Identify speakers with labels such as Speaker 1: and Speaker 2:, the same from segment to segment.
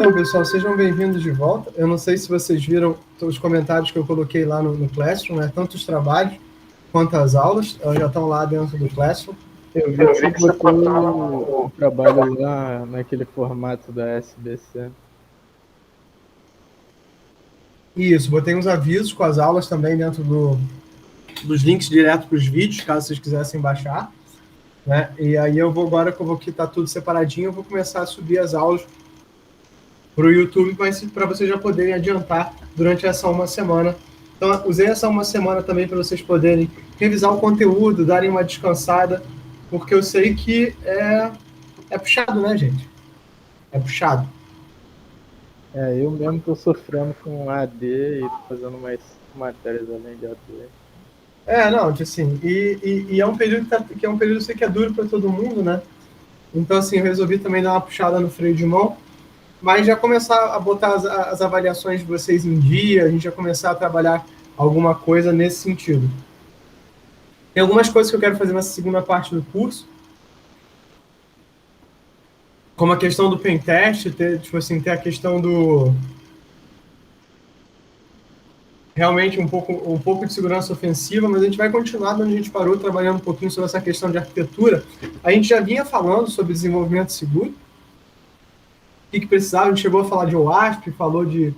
Speaker 1: Então, pessoal, sejam bem-vindos de volta. Eu não sei se vocês viram os comentários que eu coloquei lá no Classroom, né? Tanto os trabalhos quanto as aulas, elas já estão lá dentro do Classroom.
Speaker 2: Eu vi que você botou o trabalho lá naquele formato da SBC.
Speaker 1: Isso, botei uns avisos com as aulas também dentro dos links direto para os vídeos, caso vocês quisessem baixar. Né? E aí eu vou, agora que eu vou quitar tudo separadinho, eu vou começar a subir as aulas para o YouTube, mas para vocês já poderem adiantar durante essa uma semana. Então, usei essa uma semana também para vocês poderem revisar o conteúdo, darem uma descansada, porque eu sei que é puxado, né, gente? É puxado.
Speaker 2: Eu mesmo estou sofrendo com AD e fazendo mais matérias além de AD.
Speaker 1: Não, assim, e é um período que é um período, eu sei que é duro para todo mundo, né? Então, assim, eu resolvi também dar uma puxada no freio de mão, mas já começar a botar as avaliações de vocês em dia, a gente já começar a trabalhar alguma coisa nesse sentido. Tem algumas coisas que eu quero fazer nessa segunda parte do curso, como a questão do pentest, ter a questão do... realmente um pouco de segurança ofensiva, mas a gente vai continuar onde a gente parou, trabalhando um pouquinho sobre essa questão de arquitetura. A gente já vinha falando sobre desenvolvimento seguro, o que precisava, a gente chegou a falar de OWASP, falou de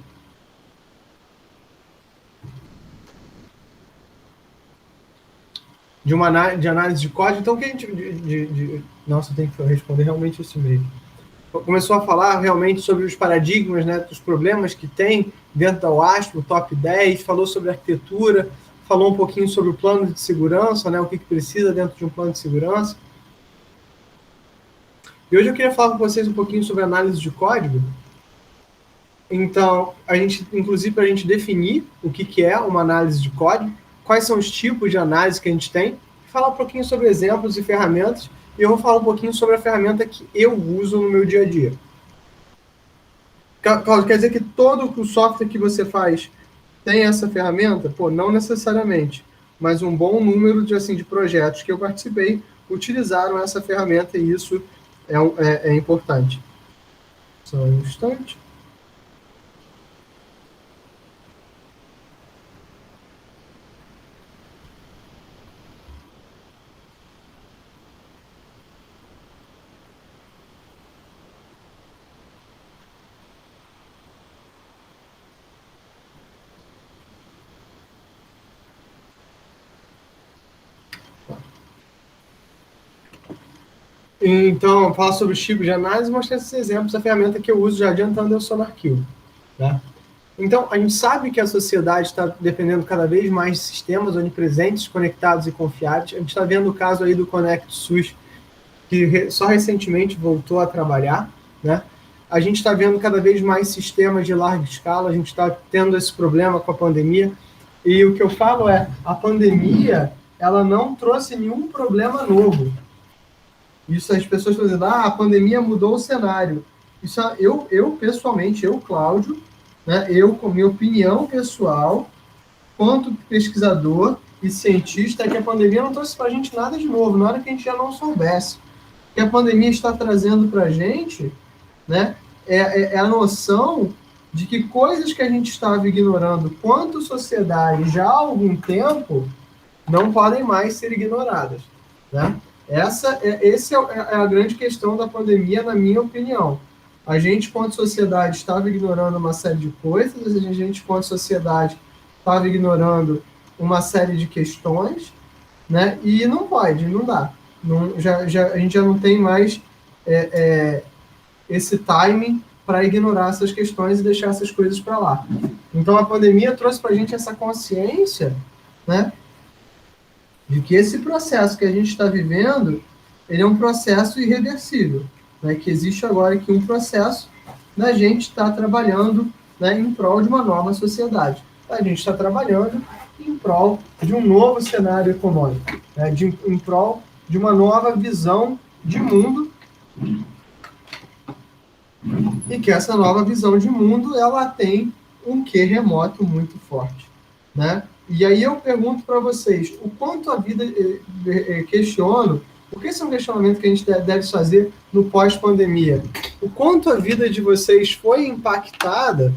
Speaker 1: análise de código. Então, o que a gente... Nossa, eu tenho que responder realmente esse e-mail. Começou a falar realmente sobre os paradigmas, né, dos problemas que tem dentro da OWASP, o top 10, falou sobre arquitetura, falou um pouquinho sobre o plano de segurança, né, o que precisa dentro de um plano de segurança. E hoje eu queria falar com vocês um pouquinho sobre análise de código. Então, inclusive, para a gente definir o que é uma análise de código, quais são os tipos de análise que a gente tem, falar um pouquinho sobre exemplos e ferramentas, e eu vou falar um pouquinho sobre a ferramenta que eu uso no meu dia a dia. Cláudio, quer dizer que todo o software que você faz tem essa ferramenta? Pô, não necessariamente, mas um bom número de projetos que eu participei utilizaram essa ferramenta, e isso é importante. Só um instante. Então, falar sobre os tipos de análise e mostrar esses exemplos. A ferramenta que eu uso, já adiantando, é o SonarQube. Tá? Então, a gente sabe que a sociedade está dependendo cada vez mais de sistemas onipresentes, conectados e confiáveis. A gente está vendo o caso aí do ConnectSUS, que só recentemente voltou a trabalhar. Né? A gente está vendo cada vez mais sistemas de larga escala, a gente está tendo esse problema com a pandemia. E o que eu falo é, a pandemia, ela não trouxe nenhum problema novo. Isso, as pessoas estão dizendo, a pandemia mudou o cenário. Isso, eu pessoalmente, Cláudio, né, com minha opinião pessoal, quanto pesquisador e cientista, é que a pandemia não trouxe para a gente nada de novo, nada que a gente já não soubesse. O que a pandemia está trazendo para a gente, né, é a noção de que coisas que a gente estava ignorando quanto sociedade já há algum tempo não podem mais ser ignoradas, né? Essa é a grande questão da pandemia, na minha opinião. A gente, quanto sociedade, estava ignorando uma série de coisas, a gente, quanto sociedade, estava ignorando uma série de questões, né? E não pode, não dá. A gente já não tem mais esse timing para ignorar essas questões e deixar essas coisas para lá. Então, a pandemia trouxe para a gente essa consciência, né, de que esse processo que a gente está vivendo, ele é um processo irreversível, né? Que existe agora aqui um processo da gente estar trabalhando, né, em prol de uma nova sociedade. A gente está trabalhando em prol de um novo cenário econômico, né, em prol de uma nova visão de mundo, e que essa nova visão de mundo, ela tem um quê remoto muito forte, né? E aí eu pergunto para vocês, o quanto a vida, questiono, Porque esse é um questionamento que a gente deve fazer no pós-pandemia. O quanto a vida de vocês foi impactada,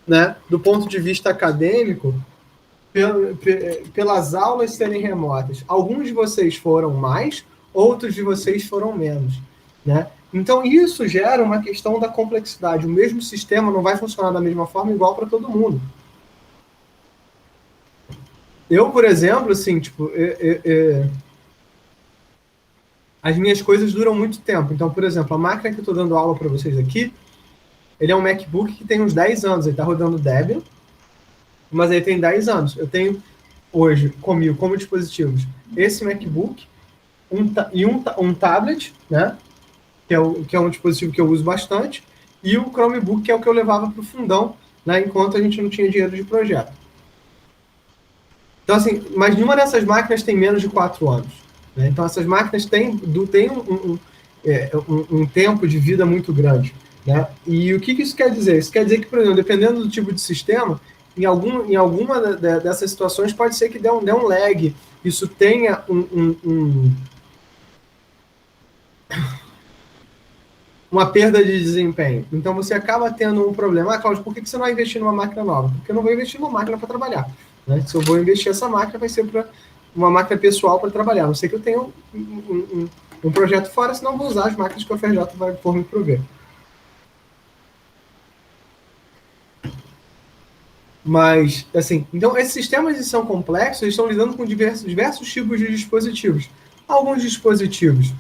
Speaker 1: né, do ponto de vista acadêmico, pelas aulas serem remotas. Alguns de vocês foram mais, outros de vocês foram menos, né? Então, isso gera uma questão da complexidade. O mesmo sistema não vai funcionar da mesma forma igual para todo mundo. Eu, por exemplo, assim, tipo, as minhas coisas duram muito tempo. Então, por exemplo, a máquina que eu estou dando aula para vocês aqui, ele é um MacBook que tem uns 10 anos. Ele está rodando Debian, mas ele tem 10 anos. Eu tenho hoje comigo como dispositivos esse MacBook um tablet, né, que é um dispositivo que eu uso bastante, e o Chromebook, que é o que eu levava para o fundão, né, enquanto a gente não tinha dinheiro de projeto. Então, assim, mas nenhuma dessas máquinas tem menos de 4 anos. Né? Então, essas máquinas têm um tempo de vida muito grande. Né? E o que isso quer dizer? Isso quer dizer que, por exemplo, dependendo do tipo de sistema, em alguma dessas situações pode ser que dê um lag, isso tenha uma perda de desempenho. Então você acaba tendo um problema. Ah, Cláudio, por que você não vai investir numa máquina nova? Porque eu não vou investir numa máquina para trabalhar. Né? Se eu vou investir essa máquina, vai ser para uma máquina pessoal para trabalhar. A não sei que eu tenha um projeto fora, senão eu vou usar as máquinas que o FRJ vai por me prover. Mas, assim, então esses sistemas são complexos, eles estão lidando com diversos tipos de dispositivos. Alguns dispositivos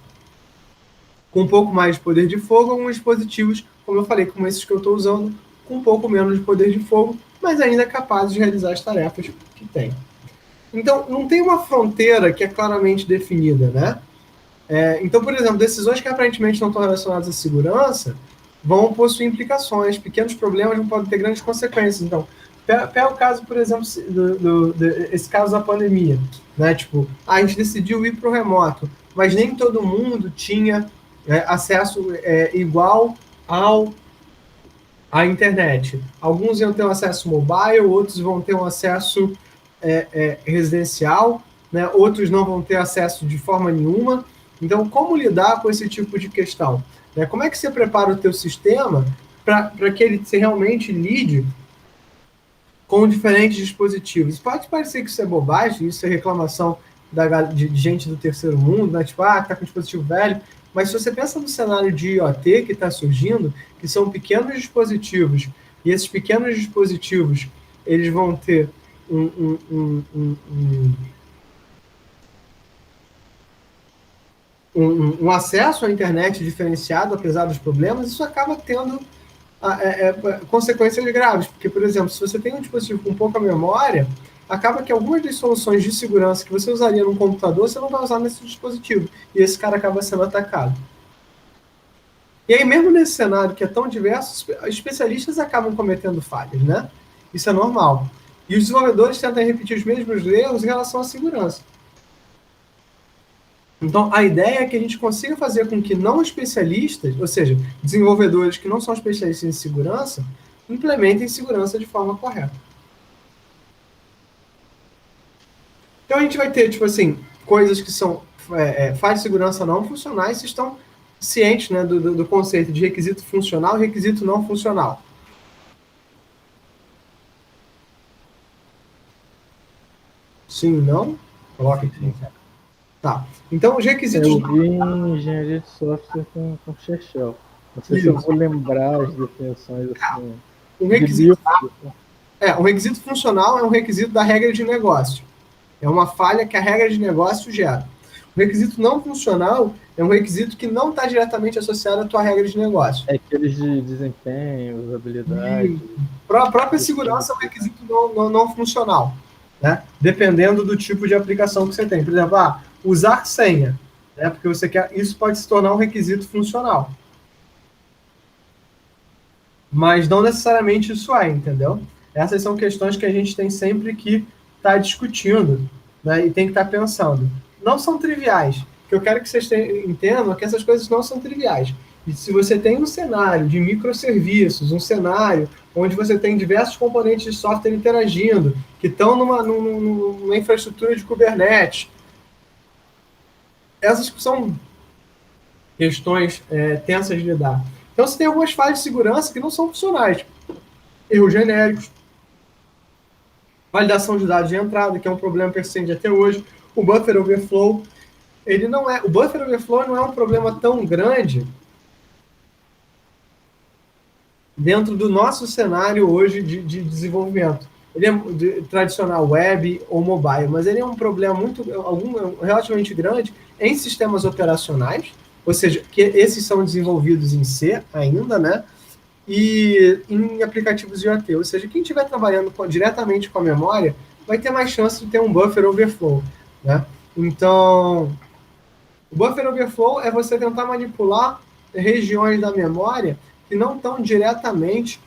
Speaker 1: com um pouco mais de poder de fogo, alguns dispositivos, como eu falei, como esses que eu estou usando, com um pouco menos de poder de fogo, mas ainda capazes de realizar as tarefas que tem. Então, não tem uma fronteira que é claramente definida, né? Então, por exemplo, decisões que aparentemente não estão relacionadas à segurança vão possuir implicações, pequenos problemas não podem ter grandes consequências. Então, pega o caso, por exemplo, esse caso da pandemia, né? Tipo, a gente decidiu ir para o remoto, mas nem todo mundo tinha acesso igual à internet. Alguns iam ter um acesso mobile, outros vão ter um acesso residencial, né? Outros não vão ter acesso de forma nenhuma. Então, como lidar com esse tipo de questão? Como é que você prepara o teu sistema para que ele realmente lide com diferentes dispositivos? Pode parecer que isso é bobagem, isso é reclamação de gente do terceiro mundo, né? Tipo, tá com dispositivo velho. Mas se você pensa no cenário de IoT que está surgindo, que são pequenos dispositivos, e esses pequenos dispositivos, eles vão ter um acesso à internet diferenciado, apesar dos problemas, isso acaba tendo consequências graves. Porque, por exemplo, se você tem um dispositivo com pouca memória, acaba que algumas das soluções de segurança que você usaria num computador, você não vai usar nesse dispositivo. E esse cara acaba sendo atacado. E aí, mesmo nesse cenário que é tão diverso, especialistas acabam cometendo falhas, né? Isso é normal. E os desenvolvedores tentam repetir os mesmos erros em relação à segurança. Então, a ideia é que a gente consiga fazer com que não especialistas, ou seja, desenvolvedores que não são especialistas em segurança, implementem segurança de forma correta. Então, a gente vai ter, tipo assim, coisas que são falhas de segurança não funcionais, vocês estão cientes, né, do conceito de requisito funcional e requisito não funcional. Sim, não? Coloca aqui. Tá. Então, os requisitos...
Speaker 2: Eu vi em engenharia de software com Shell. Não sei se eu vou lembrar as definições assim.
Speaker 1: Um requisito funcional é um requisito da regra de negócio. É uma falha que a regra de negócio gera. O requisito não funcional é um requisito que não está diretamente associado à tua regra de negócio.
Speaker 2: É aqueles de desempenho, usabilidade.
Speaker 1: A própria segurança é um requisito não funcional, né? Dependendo do tipo de aplicação que você tem. Por exemplo, usar senha, né? Porque você quer, isso pode se tornar um requisito funcional. Mas não necessariamente isso entendeu? Essas são questões que a gente tem sempre que estar discutindo, né? E tem que estar pensando. Não são triviais. O que eu quero que vocês entendam é que essas coisas não são triviais. E se você tem um cenário de microserviços, um cenário onde você tem diversos componentes de software interagindo, que estão numa infraestrutura de Kubernetes, essas são questões tensas de lidar. Então, você tem algumas falhas de segurança que não são funcionais. Erros genéricos, validação de dados de entrada, que é um problema persistente até hoje. O buffer overflow, o buffer overflow não é um problema tão grande dentro do nosso cenário hoje de desenvolvimento. Ele é tradicional web ou mobile, mas ele é um problema relativamente grande em sistemas operacionais, ou seja, que esses são desenvolvidos em C ainda, né? E em aplicativos de IoT, ou seja, quem estiver trabalhando diretamente com a memória vai ter mais chance de ter um buffer overflow, né? Então, o buffer overflow é você tentar manipular regiões da memória que não estão diretamente,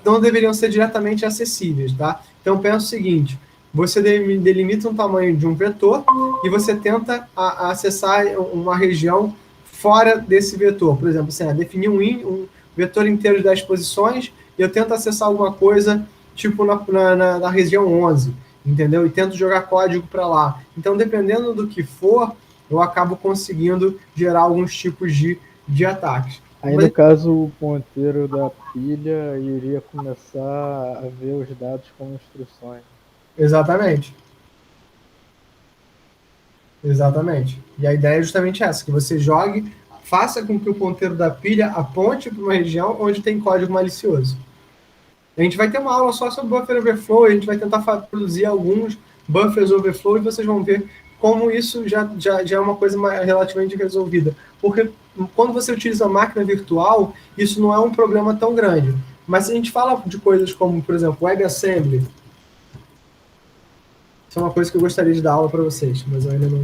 Speaker 1: não deveriam ser diretamente acessíveis, tá? Então, pensa o seguinte, você delimita um tamanho de um vetor e você tenta acessar uma região fora desse vetor. Por exemplo, assim, definir um vetor inteiro de 10 posições e eu tento acessar alguma coisa, tipo na região 11, entendeu? E tento jogar código para lá. Então, dependendo do que for, eu acabo conseguindo gerar alguns tipos de ataques.
Speaker 2: Aí, no caso, o ponteiro da pilha iria começar a ver os dados como instruções.
Speaker 1: Exatamente. Exatamente. E a ideia é justamente essa, que você jogue, faça com que o ponteiro da pilha aponte para uma região onde tem código malicioso. A gente vai ter uma aula só sobre buffer overflow, a gente vai tentar produzir alguns buffers overflow e vocês vão ver como isso já é uma coisa relativamente resolvida. Porque quando você utiliza a máquina virtual, isso não é um problema tão grande. Mas se a gente fala de coisas como, por exemplo, WebAssembly, isso é uma coisa que eu gostaria de dar aula para vocês, mas eu ainda não...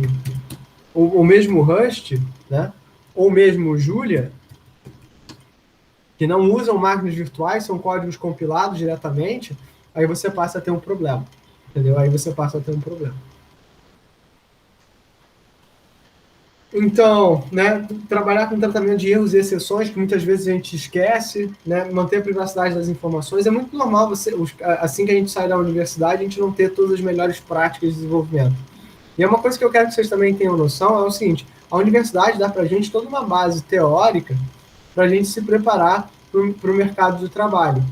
Speaker 1: Ou mesmo Rust, né? Ou mesmo Julia, que não usam máquinas virtuais, são códigos compilados diretamente, aí você passa a ter um problema. Entendeu? Aí você passa a ter um problema. Então, né, trabalhar com tratamento de erros e exceções, que muitas vezes a gente esquece, né, manter a privacidade das informações, é muito normal assim que a gente sai da universidade, a gente não ter todas as melhores práticas de desenvolvimento. E é uma coisa que eu quero que vocês também tenham noção, é o seguinte, a universidade dá para a gente toda uma base teórica para a gente se preparar para o mercado de trabalho.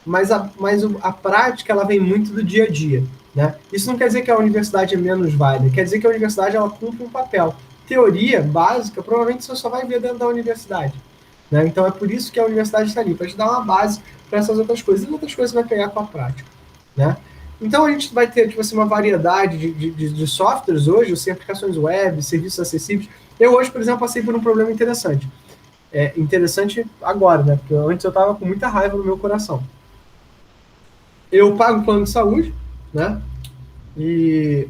Speaker 1: Mas a prática ela vem muito do dia a dia. Né? Isso não quer dizer que a universidade é menos válida, quer dizer que a universidade ela cumpre um papel. Teoria básica, provavelmente você só vai ver dentro da universidade. Né? Então é por isso que a universidade está ali, para te dar uma base para essas outras coisas. E outras coisas você vai pegar com a prática. Né? Então a gente vai ter tipo assim, uma variedade de softwares hoje, assim, aplicações web, serviços acessíveis. Eu hoje, por exemplo, passei por um problema interessante. Interessante agora, né? Porque antes eu estava com muita raiva no meu coração. Eu pago um plano de saúde, né? E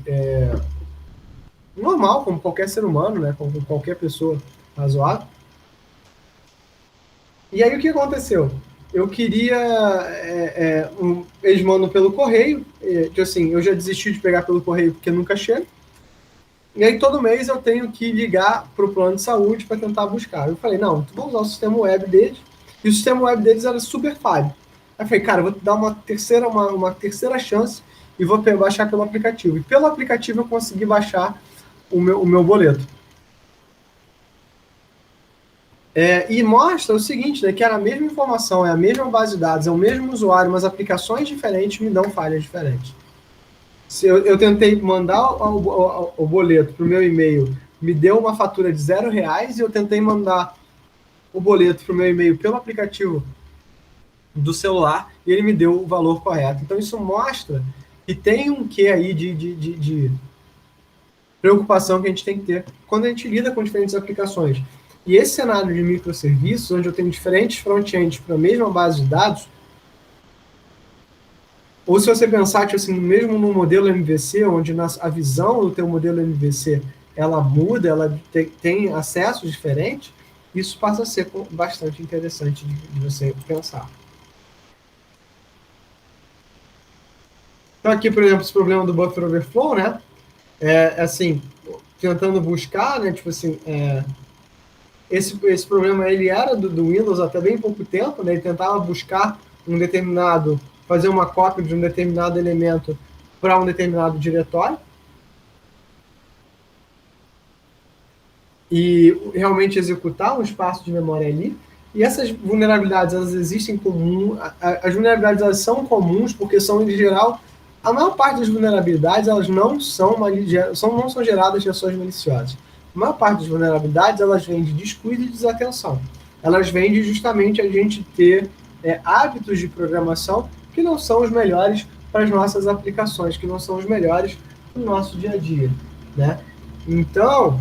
Speaker 1: normal, como qualquer ser humano, né? Como qualquer pessoa razoável. E aí o que aconteceu? Eu queria eles mandam pelo correio, que assim, eu já desisti de pegar pelo correio porque nunca chega. E aí todo mês eu tenho que ligar para o plano de saúde para tentar buscar. Eu falei, não, vou usar o sistema web deles. E o sistema web deles era super falho. Aí eu falei, cara, eu vou dar uma terceira chance e vou baixar pelo aplicativo. E pelo aplicativo eu consegui baixar o meu boleto. E mostra o seguinte, né, que era a mesma informação, é a mesma base de dados, é o mesmo usuário, mas aplicações diferentes me dão falhas diferentes. Se eu tentei mandar o boleto para o meu e-mail, me deu uma fatura de R$0, e eu tentei mandar o boleto para o meu e-mail pelo aplicativo do celular, e ele me deu o valor correto. Então isso mostra que tem um quê aí de preocupação que a gente tem que ter quando a gente lida com diferentes aplicações. E esse cenário de microserviços, onde eu tenho diferentes front-ends para a mesma base de dados, ou se você pensar, tipo assim, mesmo no modelo MVC, onde a visão do teu modelo MVC, ela muda, ela tem acessos diferentes, isso passa a ser bastante interessante de você pensar. Então aqui, por exemplo, esse problema do buffer overflow, né? Assim, tentando buscar, né? Tipo assim, esse problema ele era do Windows até bem pouco tempo, né? Ele tentava buscar fazer uma cópia de um determinado elemento para um determinado diretório. E realmente executar um espaço de memória ali. E essas vulnerabilidades, elas existem comum. As vulnerabilidades, elas são comuns porque são, em geral, a maior parte das vulnerabilidades, elas não são geradas de ações maliciosas. A maior parte das vulnerabilidades, elas vêm de descuido e desatenção. Elas vêm de justamente a gente ter hábitos de programação que não são os melhores para as nossas aplicações, que não são os melhores para o nosso dia a dia, né? Então,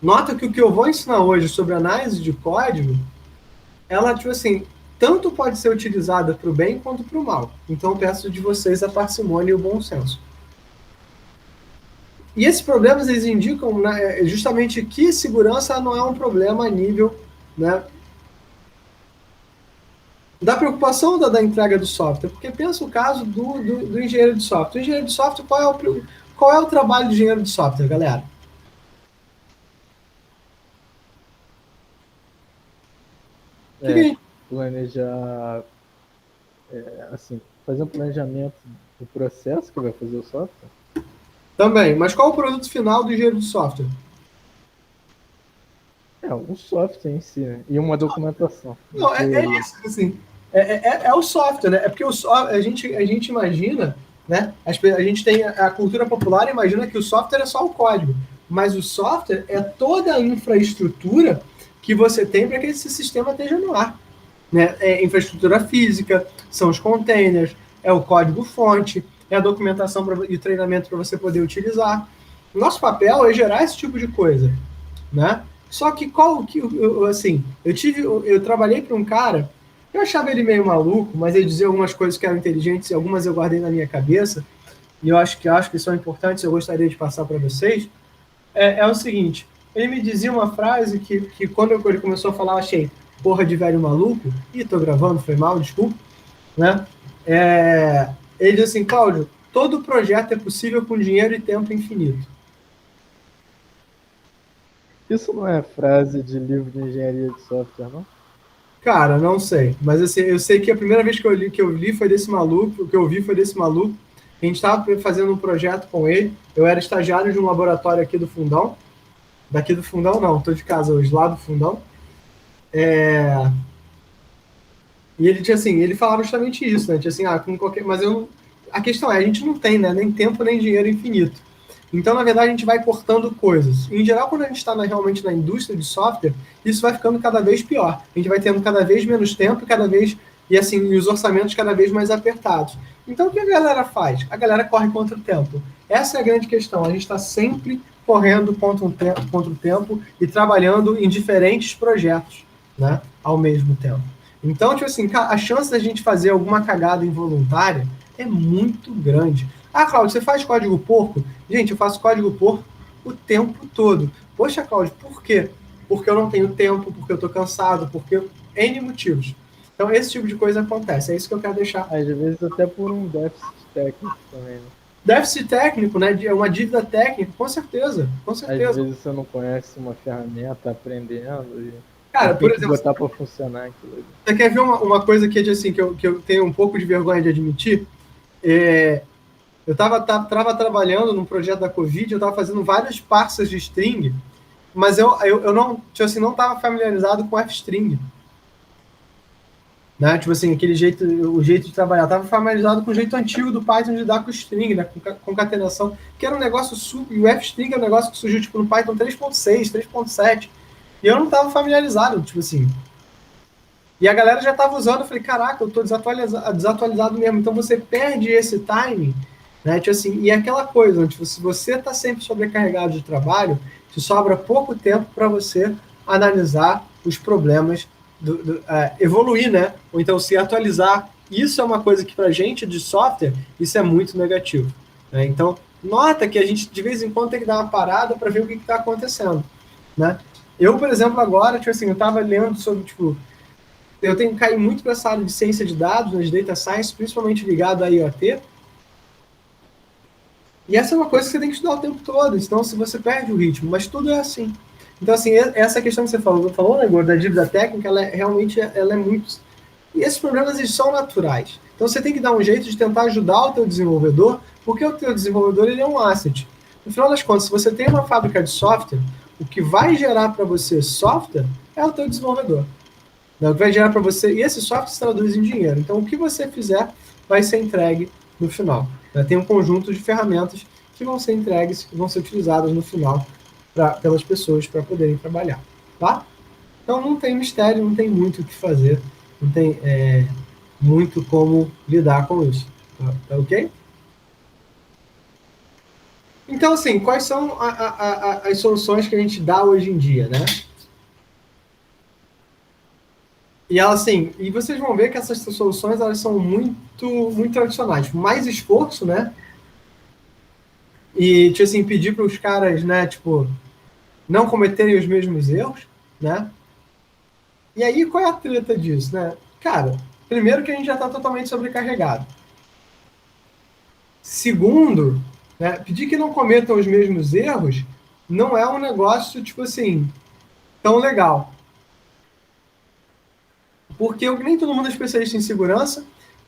Speaker 1: nota que o que eu vou ensinar hoje sobre análise de código, ela, tipo assim, tanto pode ser utilizada para o bem quanto para o mal. Então, eu peço de vocês a parcimônia e o bom senso. E esses problemas, eles indicam, né, justamente que segurança não é um problema a nível, né, da preocupação da entrega do software. Porque pensa o caso do engenheiro de software. O engenheiro de software, qual é o trabalho do engenheiro de software, galera?
Speaker 2: Planejar, assim, fazer um planejamento do processo que vai fazer o software.
Speaker 1: Também, mas qual é o produto final do engenheiro de software?
Speaker 2: Um software em si, né? E uma documentação.
Speaker 1: Não, é isso, assim, é o software, né? É porque a gente imagina, né? A gente tem a cultura popular imagina que o software é só o código, mas o software é toda a infraestrutura que você tem para que esse sistema esteja no ar, né? É infraestrutura física, são os containers, é o código-fonte, é a documentação e treinamento para você poder utilizar. Nosso papel é gerar esse tipo de coisa, né? Só que eu trabalhei para um cara, eu achava ele meio maluco, mas ele dizia algumas coisas que eram inteligentes e algumas eu guardei na minha cabeça, e eu acho que são importantes, eu gostaria de passar para vocês. É o seguinte, ele me dizia uma frase que quando ele começou a falar, eu achei, porra de velho maluco, e tô gravando, foi mal, desculpa, né? Ele diz assim, Cláudio, todo projeto é possível com dinheiro e tempo infinito.
Speaker 2: Isso não é frase de livro de engenharia de software, não?
Speaker 1: Cara, não sei. Mas assim, eu sei que a primeira vez que eu li foi desse maluco, o que eu vi foi desse maluco. A gente estava fazendo um projeto com ele. Eu era estagiário de um laboratório aqui do Fundão. Daqui do Fundão, não, estou de casa hoje, lá do Fundão. E ele tinha assim, ele falava justamente isso, né? Tinha assim, com qualquer. Mas eu. A questão é, a gente não tem, né? Nem tempo, nem dinheiro infinito. Então, na verdade, a gente vai cortando coisas. Em geral, quando a gente está realmente na indústria de software, isso vai ficando cada vez pior. A gente vai tendo cada vez menos tempo, e os orçamentos cada vez mais apertados. Então, o que a galera faz? A galera corre contra o tempo. Essa é a grande questão. A gente está sempre correndo contra o tempo e trabalhando em diferentes projetos, né, ao mesmo tempo. Então, tipo assim, a chance da gente fazer alguma cagada involuntária é muito grande. Cláudio, você faz código porco? Gente, eu faço código porco o tempo todo. Poxa, Cláudio, por quê? Porque eu não tenho tempo, porque eu tô cansado, porque N motivos. Então, esse tipo de coisa acontece. É isso que eu quero deixar.
Speaker 2: Às vezes até por um déficit técnico também, né?
Speaker 1: Déficit técnico, né? É uma dívida técnica, com certeza. Com certeza.
Speaker 2: Às vezes você não conhece uma ferramenta, aprendendo e
Speaker 1: cara,
Speaker 2: por exemplo, botar para funcionar aquilo.
Speaker 1: Você quer ver uma coisa que, assim, que eu tenho um pouco de vergonha de admitir? Eu estava trabalhando num projeto da Covid, eu estava fazendo várias parsas de string, mas eu não, tipo assim, não estava familiarizado com F-string. Né? Tipo assim, o jeito de trabalhar. Estava familiarizado com o jeito antigo do Python de lidar com string, né? Com concatenação, que era um negócio e o F-string é um negócio que surgiu tipo, no Python 3.6, 3.7, e eu não estava familiarizado, tipo assim. E a galera já estava usando, eu falei, caraca, eu estou desatualizado mesmo. Então você perde esse timing, né? Tipo assim, e aquela coisa, tipo, se você está sempre sobrecarregado de trabalho, te sobra pouco tempo para você analisar os problemas, evoluir, né? Ou então se atualizar. Isso é uma coisa que, para a gente de software, isso é muito negativo. Né? Então, nota que a gente, de vez em quando, tem que dar uma parada para ver o que está acontecendo. Né? Eu, por exemplo, agora, tipo assim, eu estava lendo sobre, tipo, eu tenho que cair muito para essa área de ciência de dados, né, de data science, principalmente ligado a IoT. E essa é uma coisa que você tem que estudar o tempo todo, senão se você perde o ritmo. Mas tudo é assim. Então, assim, essa questão que você falou, né, Igor, da dívida técnica, ela é muito... E esses problemas, eles são naturais. Então, você tem que dar um jeito de tentar ajudar o teu desenvolvedor, porque o teu desenvolvedor, ele é um asset. No final das contas, se você tem uma fábrica de software, o que vai gerar para você software é o teu desenvolvedor. O que vai gerar para você... E esse software se traduz em dinheiro. Então, o que você fizer vai ser entregue no final. Tem um conjunto de ferramentas que vão ser entregues, que vão ser utilizadas no final pelas pessoas para poderem trabalhar. Tá? Então, não tem mistério, não tem muito o que fazer, não tem muito como lidar com isso. Tá ok? Então, assim, quais são as soluções que a gente dá hoje em dia, né? E elas, assim, e vocês vão ver que essas soluções, elas são muito tradicionais. Mais esforço, né? E, tipo assim, pedir para os caras, né, tipo, não cometerem os mesmos erros, né? E aí, qual é a treta disso, né? Cara, primeiro que a gente já está totalmente sobrecarregado. Segundo, né, pedir que não cometam os mesmos erros não é um negócio, tipo assim, tão legal. Porque nem todo mundo é especialista em segurança,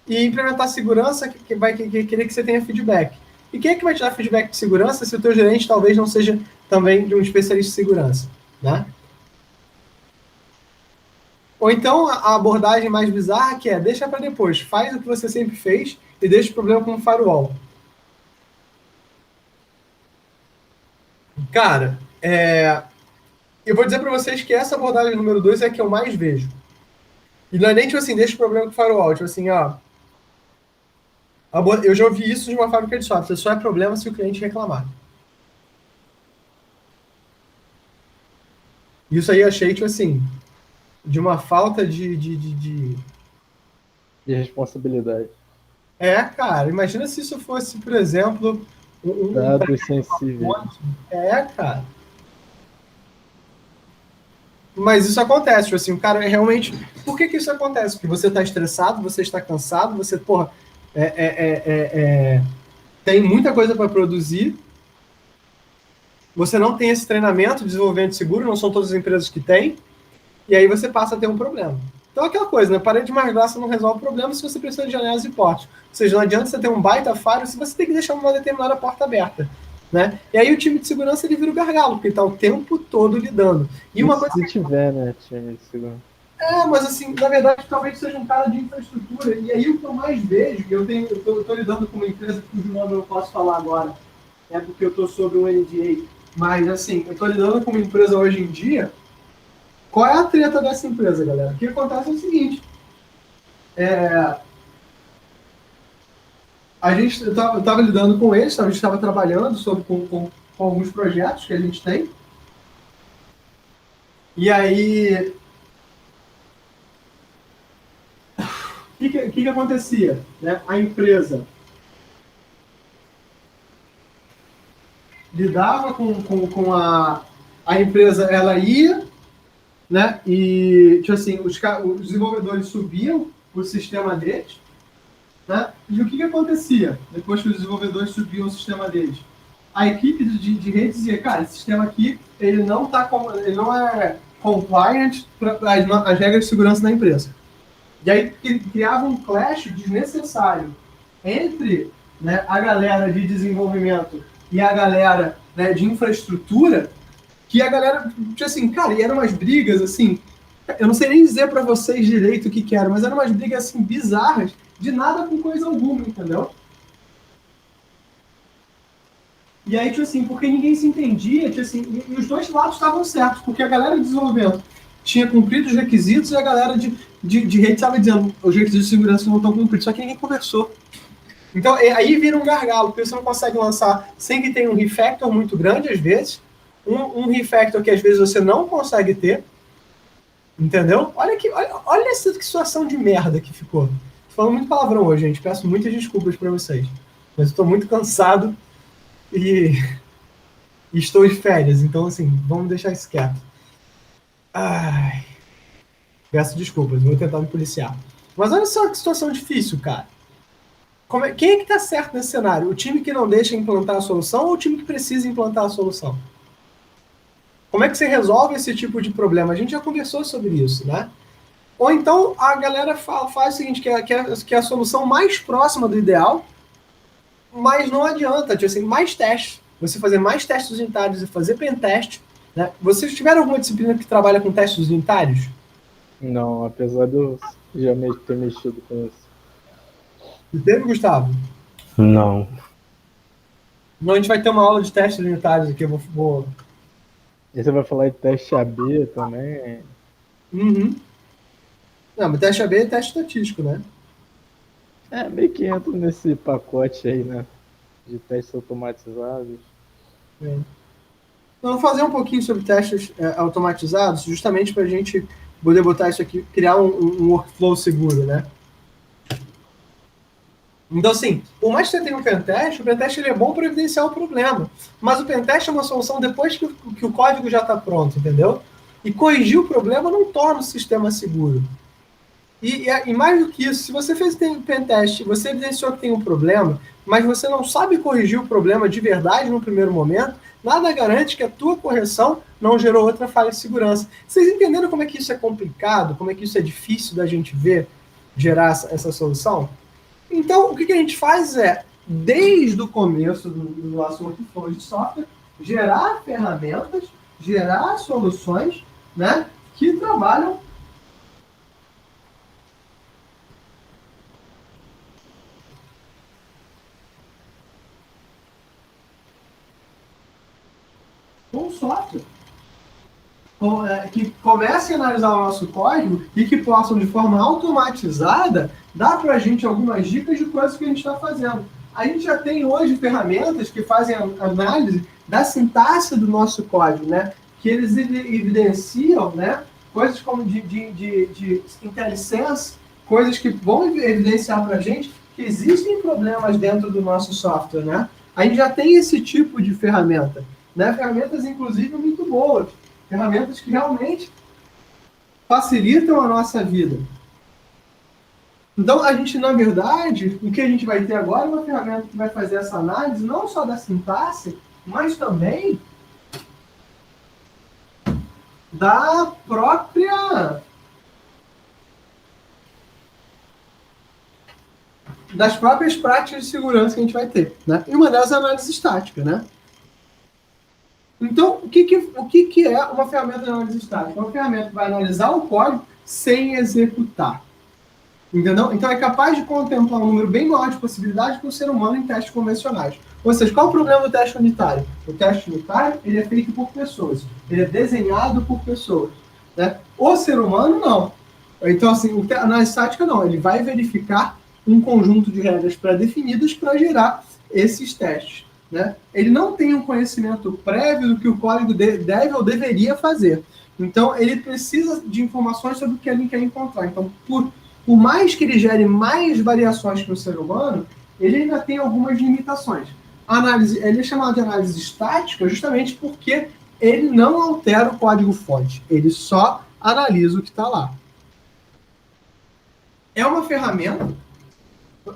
Speaker 1: e implementar segurança vai querer que você tenha feedback. E quem é que vai te dar feedback de segurança se o teu gerente talvez não seja também de um especialista em segurança, né? Ou então a abordagem mais bizarra que é deixa para depois, faz o que você sempre fez e deixa o problema como firewall. Cara, eu vou dizer para vocês que essa abordagem número 2 é a que eu mais vejo. E não é nem tipo assim, deixa o problema com firewall, tipo assim, ó. Eu já ouvi isso de uma fábrica de software, só é problema se o cliente reclamar. Isso aí eu achei, tipo assim, de uma falta de
Speaker 2: responsabilidade.
Speaker 1: Cara, imagina se isso fosse, por exemplo,
Speaker 2: dados sensíveis.
Speaker 1: Cara. Mas isso acontece, tipo assim, o cara realmente... Por que isso acontece? Porque você está estressado, você está cansado, você, porra, tem muita coisa para produzir, você não tem esse treinamento de desenvolvimento seguro, não são todas as empresas que têm, e aí você passa a ter um problema. Então é aquela coisa, né? Parede de mais grossa não resolve o problema se você precisa de janelas e portas. Ou seja, não adianta você ter um baita firewall se você tem que deixar uma determinada porta aberta. Né? E aí o time de segurança ele vira o gargalo, porque está o tempo todo lidando. E uma coisa
Speaker 2: se tiver, né, time de segurança.
Speaker 1: Mas assim, na verdade, talvez seja um cara de infraestrutura. E aí o que eu mais vejo, eu estou lidando com uma empresa cujo nome eu não posso falar agora, porque eu estou sob um NDA, mas assim, eu estou lidando com uma empresa hoje em dia. Qual é a treta dessa empresa, galera? O que acontece é o seguinte, eu estava lidando com eles, a gente estava trabalhando com alguns projetos que a gente tem, e aí o que acontecia? Né? A empresa lidava com a empresa, ela ia, né? E tipo assim, os desenvolvedores subiam o sistema deles, né? E o que acontecia depois que os desenvolvedores subiam o sistema deles? A equipe de rede dizia, cara, esse sistema aqui ele não é compliant para as regras de segurança da empresa. E aí criava um clash desnecessário entre, né, a galera de desenvolvimento e a galera, né, de infraestrutura, que a galera, tipo assim, cara, e eram umas brigas, assim, eu não sei nem dizer para vocês direito o que era, mas eram umas brigas, assim, bizarras, de nada com coisa alguma, entendeu? E aí, tipo assim, porque ninguém se entendia, tipo assim, e os dois lados estavam certos, porque a galera de desenvolvimento tinha cumprido os requisitos e a galera de rede estava dizendo os requisitos de segurança não estão cumpridos, só que ninguém conversou. Então, aí vira um gargalo, porque você não consegue lançar sem que tenha um refactor muito grande, às vezes, um refactor que às vezes você não consegue ter, entendeu? Olha essa situação de merda que ficou. Tô falando muito palavrão hoje, gente, peço muitas desculpas para vocês, mas estou muito cansado e estou em férias, então, assim, vamos deixar isso quieto. Ai, peço desculpas, vou tentar me policiar. Mas olha só que situação difícil, cara. Quem é que tá certo nesse cenário? O time que não deixa implantar a solução ou o time que precisa implantar a solução? Como é que você resolve esse tipo de problema? A gente já conversou sobre isso, né? Ou então a galera faz o seguinte, que é a solução mais próxima do ideal, mas não adianta, tipo assim, mais testes. Você fazer mais testes unitários e fazer pentest, né? Vocês tiveram alguma disciplina que trabalha com testes unitários?
Speaker 2: Não, apesar de eu já ter mexido com isso.
Speaker 1: Teve, Gustavo?
Speaker 2: Não.
Speaker 1: Não, a gente vai ter uma aula de testes unitários aqui, eu vou...
Speaker 2: E você vai falar de teste AB também?
Speaker 1: Uhum. Não, mas teste AB é teste estatístico, né?
Speaker 2: É, meio que entra nesse pacote aí, né? De testes automatizados.
Speaker 1: É. Então, vou fazer um pouquinho sobre testes automatizados, justamente para a gente poder botar isso aqui, criar um workflow seguro, né? Então, assim, por mais que você tenha um pentest, o pentest ele é bom para evidenciar o problema. Mas o pentest é uma solução depois que o código já está pronto, entendeu? E corrigir o problema não torna o sistema seguro. E mais do que isso, se você fez pentest, você evidenciou que tem um problema, mas você não sabe corrigir o problema de verdade no primeiro momento, nada garante que a tua correção não gerou outra falha de segurança. Vocês entenderam como é que isso é complicado, como é que isso é difícil da gente ver, gerar essa solução? Então, o que a gente faz é, desde o começo do nosso workflow de software, gerar ferramentas, gerar soluções, né, que trabalham com software. Que comecem a analisar o nosso código e que possam, de forma automatizada, dar para a gente algumas dicas de coisas que a gente está fazendo. A gente já tem hoje ferramentas que fazem a análise da sintaxe do nosso código, né? Que eles evidenciam, né, coisas como de IntelliSense, coisas que vão evidenciar para a gente que existem problemas dentro do nosso software, né? A gente já tem esse tipo de ferramenta, né? Ferramentas, inclusive, muito boas. Ferramentas que realmente facilitam a nossa vida. Então, a gente, na verdade, o que a gente vai ter agora é uma ferramenta que vai fazer essa análise não só da sintaxe, mas também da própria... das próprias práticas de segurança que a gente vai ter, né? E uma delas é a análise estática, né? Então, o que é uma ferramenta de análise estática? Uma ferramenta que vai analisar o código sem executar. Entendeu? Então, é capaz de contemplar um número bem maior de possibilidades que o ser humano em testes convencionais. Ou seja, qual é o problema do teste unitário? O teste unitário ele é feito por pessoas. Ele é desenhado por pessoas. Né? O ser humano, não. Então, assim, a análise estática, não. Ele vai verificar um conjunto de regras pré-definidas para gerar esses testes. Né? Ele não tem um conhecimento prévio do que o código deve ou deveria fazer. Então, ele precisa de informações sobre o que ele quer encontrar. Então, por mais que ele gere mais variações que o ser humano, ele ainda tem algumas limitações. Ele é chamado de análise estática justamente porque ele não altera o código-fonte. Ele só analisa o que está lá. É uma ferramenta,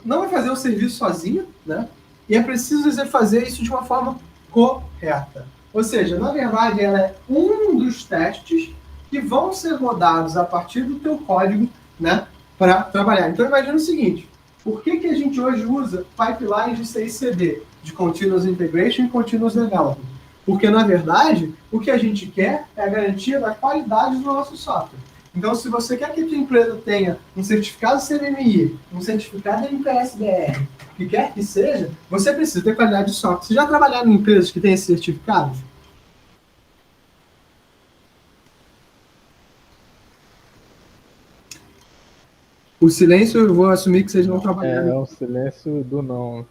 Speaker 1: não vai fazer o serviço sozinho, né? E é preciso fazer isso de uma forma correta. Ou seja, na verdade, ela é um dos testes que vão ser rodados a partir do teu código, né, para trabalhar. Então, imagina o seguinte, por que a gente hoje usa pipelines de CI/CD, de Continuous Integration e Continuous Development? Porque, na verdade, o que a gente quer é a garantia da qualidade do nosso software. Então, se você quer que a tua empresa tenha um certificado CVMI, um certificado MPS-BR, o que quer que seja, você precisa ter qualidade de software. Você já trabalhou em empresas que têm esses certificados? O silêncio, eu vou assumir que vocês não trabalharam.
Speaker 2: É o silêncio do não.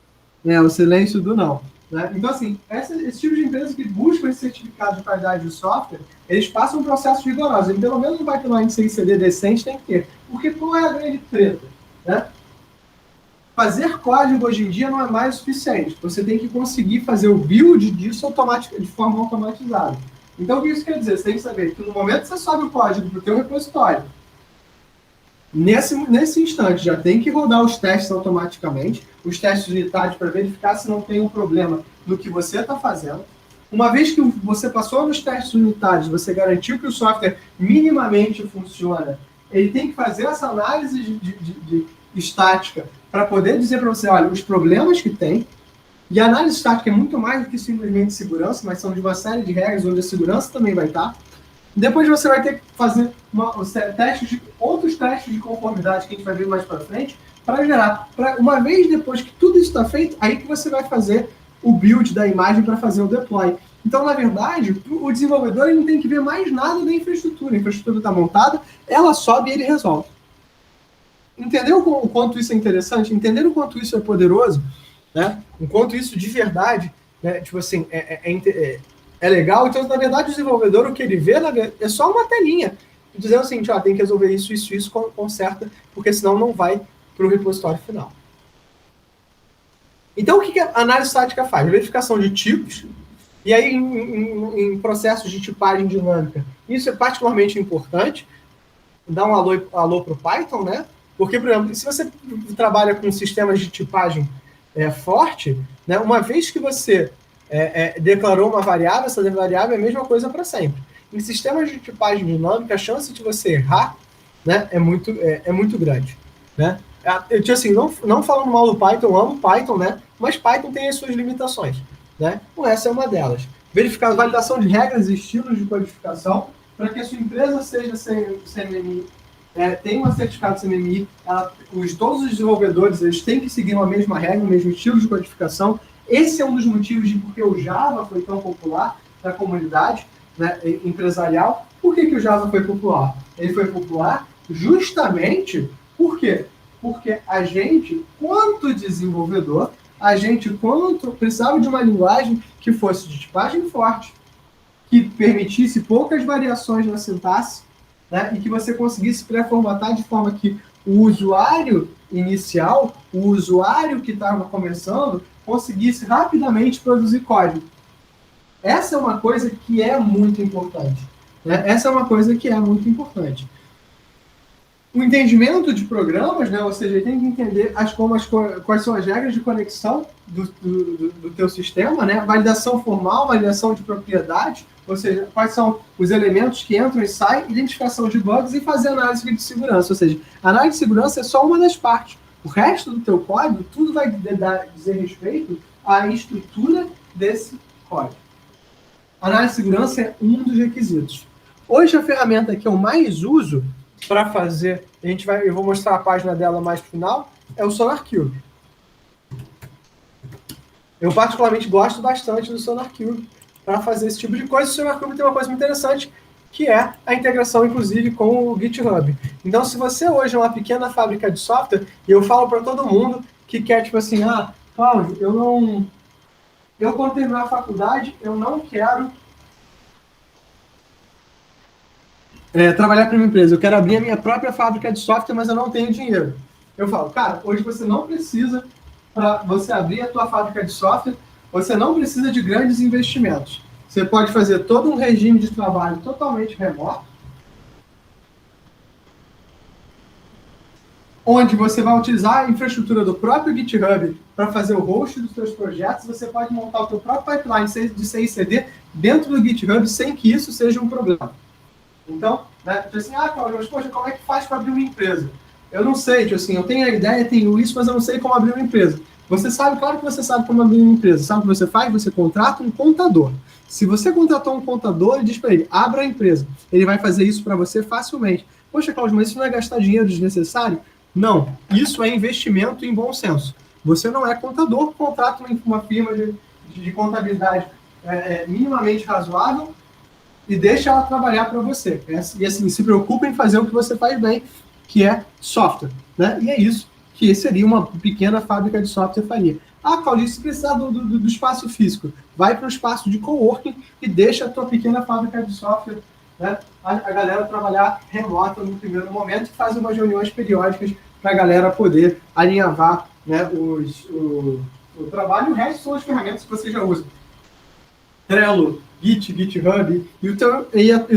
Speaker 1: É, o silêncio do não. Né? Então, assim, esse tipo de empresas que buscam esse certificado de qualidade de software, eles passam um processo rigoroso. E pelo menos um pipeline sem CD decente tem que ter. Porque qual é a grande treta? Né? Fazer código hoje em dia não é mais o suficiente. Você tem que conseguir fazer o build disso de forma automatizada. Então, o que isso quer dizer? Você tem que saber que no momento que você sobe o código para o teu repositório, nesse instante, já tem que rodar os testes automaticamente, os testes unitários para verificar se não tem um problema no que você está fazendo. Uma vez que você passou nos testes unitários, você garantiu que o software minimamente funciona, ele tem que fazer essa análise de estática para poder dizer para você, olha, os problemas que tem. E a análise estática é muito mais do que simplesmente segurança, mas são de uma série de regras onde a segurança também vai estar. Depois você vai ter que fazer outros testes de conformidade que a gente vai ver mais para frente, para gerar. Uma vez depois que tudo isso está feito, aí que você vai fazer o build da imagem para fazer o deploy. Então, na verdade, o desenvolvedor ele não tem que ver mais nada da infraestrutura. A infraestrutura está montada, ela sobe e ele resolve. Entendeu o quanto isso é interessante? Entenderam o quanto isso é poderoso? Né? Enquanto isso de verdade, né, tipo assim, é legal. Então, na verdade, o desenvolvedor, o que ele vê é só uma telinha, dizendo assim, tem que resolver isso, conserta, porque senão não vai para o repositório final. Então, o que a análise estática faz? Verificação de tipos, e aí em processos de tipagem dinâmica, isso é particularmente importante. Dá um alô para o Python, né? Porque, por exemplo, se você trabalha com sistemas de tipagem forte, né, uma vez que você declarou uma variável, essa variável é a mesma coisa para sempre. Em sistemas de tipagem dinâmica, a chance de você errar, né, é muito grande. Né? Eu, assim, não falando mal do Python, eu amo Python, né, mas Python tem as suas limitações. Né? Então, essa é uma delas. Verificar a validação de regras e estilos de codificação para que a sua empresa seja CMMI, tem um certificado CMMI, todos os desenvolvedores eles têm que seguir uma mesma regra, o mesmo estilo de codificação. Esse é um dos motivos de porque o Java foi tão popular na comunidade, né, empresarial. Por que o Java foi popular? Ele foi popular justamente por quê? Porque a gente, quanto desenvolvedor, quanto precisava de uma linguagem que fosse de tipagem forte, que permitisse poucas variações na sintaxe, né, e que você conseguisse pré-formatar de forma que o usuário inicial, o usuário que estava começando, conseguisse rapidamente produzir código. Essa é uma coisa que é muito importante. Né? Essa é uma coisa que é muito importante. O entendimento de programas, né, ou seja, ele tem que entender quais são as regras de conexão do teu sistema, né? Validação formal, validação de propriedade, ou seja, quais são os elementos que entram e saem, identificação de bugs e fazer análise de segurança. Ou seja, a análise de segurança é só uma das partes. O resto do teu código, tudo vai dizer respeito à estrutura desse código. A análise de segurança é um dos requisitos. Hoje, a ferramenta que eu mais uso para fazer, eu vou mostrar a página dela mais no final, é o SonarQube. Eu particularmente gosto bastante do SonarQube para fazer esse tipo de coisa. O SonarQube tem uma coisa muito interessante, que é a integração, inclusive, com o GitHub. Então, se você hoje é uma pequena fábrica de software, e eu falo para todo mundo que quer, tipo assim, Cláudio, eu quando terminar a faculdade, eu não quero trabalhar para uma empresa, eu quero abrir a minha própria fábrica de software, mas eu não tenho dinheiro. Eu falo, cara, hoje você não precisa, para você abrir a tua fábrica de software, você não precisa de grandes investimentos. Você pode fazer todo um regime de trabalho totalmente remoto, onde você vai utilizar a infraestrutura do próprio GitHub para fazer o host dos seus projetos. Você pode montar o seu próprio pipeline de CI/CD dentro do GitHub sem que isso seja um problema. Então, né, assim, Cláudio, mas poxa, como é que faz para abrir uma empresa? Eu não sei, assim, eu tenho a ideia, tenho isso, mas eu não sei como abrir uma empresa. Você sabe, claro que você sabe como abrir uma empresa. Sabe o que você faz? Você contrata um contador. Se você contratou um contador, ele diz para ele, abra a empresa. Ele vai fazer isso para você facilmente. Poxa, Cláudio, mas isso não é gastar dinheiro desnecessário? Não, isso é investimento em bom senso. Você não é contador, contrata uma firma de contabilidade minimamente razoável e deixa ela trabalhar para você. E assim, se preocupe em fazer o que você faz bem, que é software. Né? E é isso que seria uma pequena fábrica de software faria. Claudio, se precisar do espaço físico, vai para o espaço de coworking e deixa a tua pequena fábrica de software, né, a galera trabalhar remota no primeiro momento e faz umas reuniões periódicas para a galera poder alinhavar, né, o trabalho. E o resto são as ferramentas que você já usa. Trello, GitHub, e o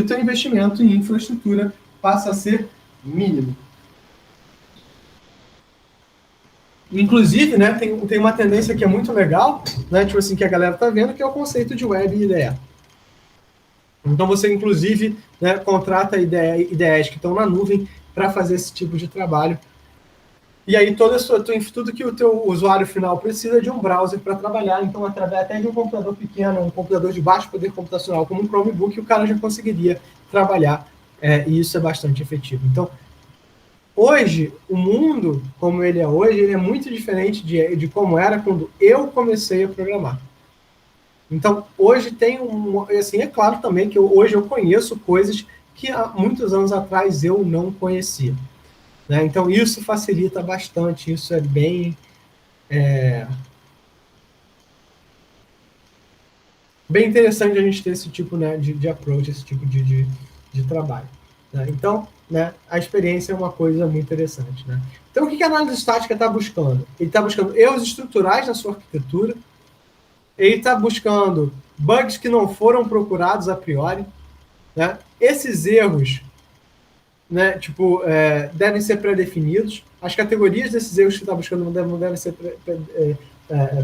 Speaker 1: teu investimento em infraestrutura passa a ser mínimo. Inclusive, né, tem uma tendência que é muito legal, né, tipo assim, que a galera tá vendo, que é o conceito de web IDE. Então você, inclusive, né, contrata ideias que estão na nuvem para fazer esse tipo de trabalho. E aí tudo que o teu usuário final precisa é de um browser para trabalhar. Então, através até de um computador pequeno, um computador de baixo poder computacional, como um Chromebook, o cara já conseguiria trabalhar. E isso é bastante efetivo. Então, hoje, o mundo, como ele é hoje, ele é muito diferente de como era quando eu comecei a programar. Então, hoje tem assim, é claro também que hoje eu conheço coisas que há muitos anos atrás eu não conhecia. Né? Então, isso facilita bastante, isso é bem interessante a gente ter esse tipo, né, de approach, esse tipo de trabalho. Né? Então, né, a experiência é uma coisa muito interessante. Né? Então, o que a análise estática está buscando? Ele está buscando erros estruturais na sua arquitetura, ele está buscando bugs que não foram procurados a priori. Né? Esses erros, né, tipo, devem ser pré-definidos. As categorias desses erros que está buscando não devem ser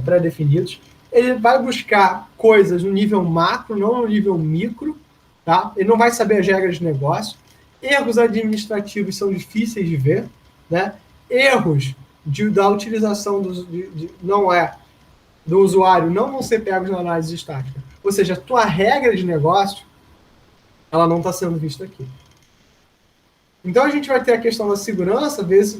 Speaker 1: pré-definidos. Ele vai buscar coisas no nível macro, não no nível micro. Tá? Ele não vai saber as regras de negócio. Erros administrativos são difíceis de ver. Né? Erros da utilização do usuário não vão ser pegos na análise estática. Ou seja, a tua regra de negócio ela não está sendo vista aqui. Então a gente vai ter a questão da segurança versus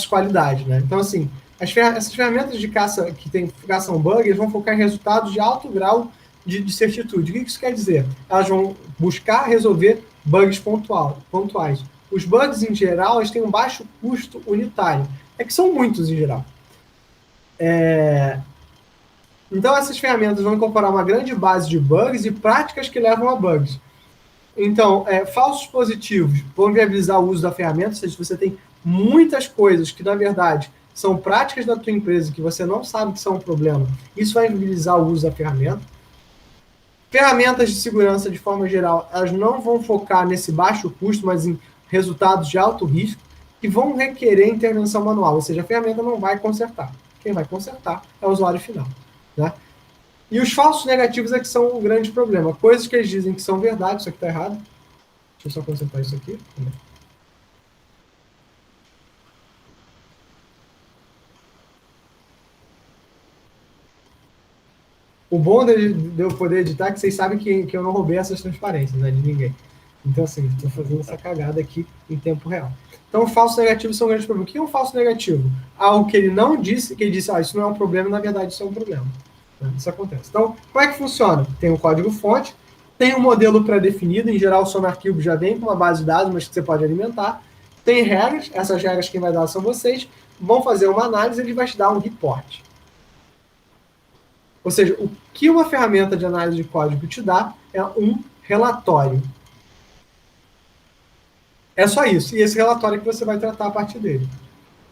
Speaker 1: qualidade, né? Então, assim, essas ferramentas de caça que caçam bug, eles vão focar em resultados de alto grau de certitude. O que isso quer dizer? Elas vão buscar resolver bugs pontuais. Os bugs, em geral, eles têm um baixo custo unitário. É que são muitos, em geral. Então, essas ferramentas vão incorporar uma grande base de bugs e práticas que levam a bugs. Então, falsos positivos vão viabilizar o uso da ferramenta, ou seja, você tem muitas coisas que, na verdade, são práticas da tua empresa que você não sabe que são um problema. Isso vai viabilizar o uso da ferramenta. Ferramentas de segurança, de forma geral, elas não vão focar nesse baixo custo, mas em resultados de alto risco, que vão requerer intervenção manual, ou seja, a ferramenta não vai consertar. Quem vai consertar é o usuário final. Né? E os falsos negativos é que são um grande problema. Coisas que eles dizem que são verdade, isso aqui está errado. Deixa eu só concentrar isso aqui. O bom de eu poder editar é que vocês sabem que eu não roubei essas transparências, né, de ninguém. Então, assim, estou fazendo essa cagada aqui em tempo real. Então, falsos negativos são um grande problema. O que é um falso negativo? Algo que ele não disse, que ele disse, isso não é um problema, na verdade isso é um problema. Isso acontece. Então, como é que funciona? Tem um código-fonte, tem um modelo pré-definido, em geral o SonarQube já vem com uma base de dados, mas que você pode alimentar. Tem regras, essas regras quem vai dar são vocês, vão fazer uma análise e ele vai te dar um report. Ou seja, o que uma ferramenta de análise de código te dá é um relatório. É só isso. E esse relatório que você vai tratar a partir dele.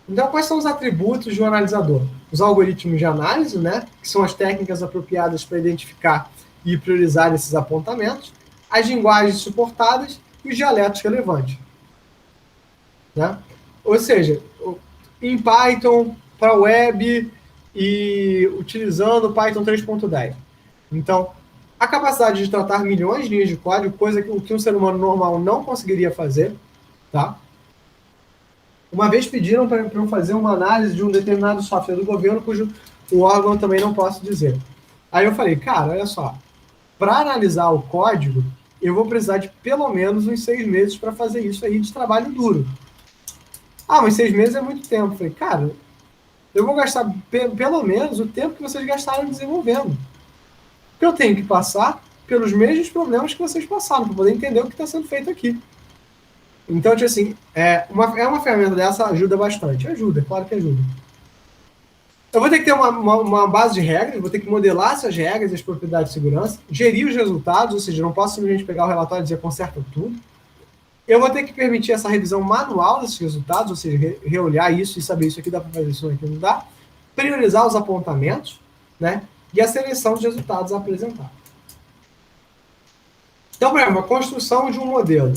Speaker 1: Então, quais são os atributos de um analisador? Os algoritmos de análise, né, que são as técnicas apropriadas para identificar e priorizar esses apontamentos, as linguagens suportadas e os dialetos relevantes. Né? Ou seja, em Python, para web e utilizando o Python 3.10. Então, a capacidade de tratar milhões de linhas de código, coisa que um ser humano normal não conseguiria fazer, tá? Uma vez pediram para eu fazer uma análise de um determinado software do governo, cujo o órgão também não posso dizer. Aí eu falei, cara, olha só, para analisar o código, eu vou precisar de pelo menos uns 6 meses para fazer isso aí de trabalho duro. Mas 6 meses é muito tempo. Eu falei, cara, eu vou gastar pelo menos o tempo que vocês gastaram desenvolvendo. Porque eu tenho que passar pelos mesmos problemas que vocês passaram, para poder entender o que está sendo feito aqui. Então, tipo assim, uma ferramenta dessa ajuda bastante. Ajuda, claro que ajuda. Eu vou ter que ter uma base de regras, vou ter que modelar essas regras e as propriedades de segurança, gerir os resultados, ou seja, eu não posso simplesmente pegar o relatório e dizer conserta tudo. Eu vou ter que permitir essa revisão manual desses resultados, ou seja, reolhar isso e saber isso aqui dá para fazer, isso aqui não dá. Priorizar os apontamentos, né? E a seleção de resultados a apresentar. Então, por exemplo, a construção de um modelo.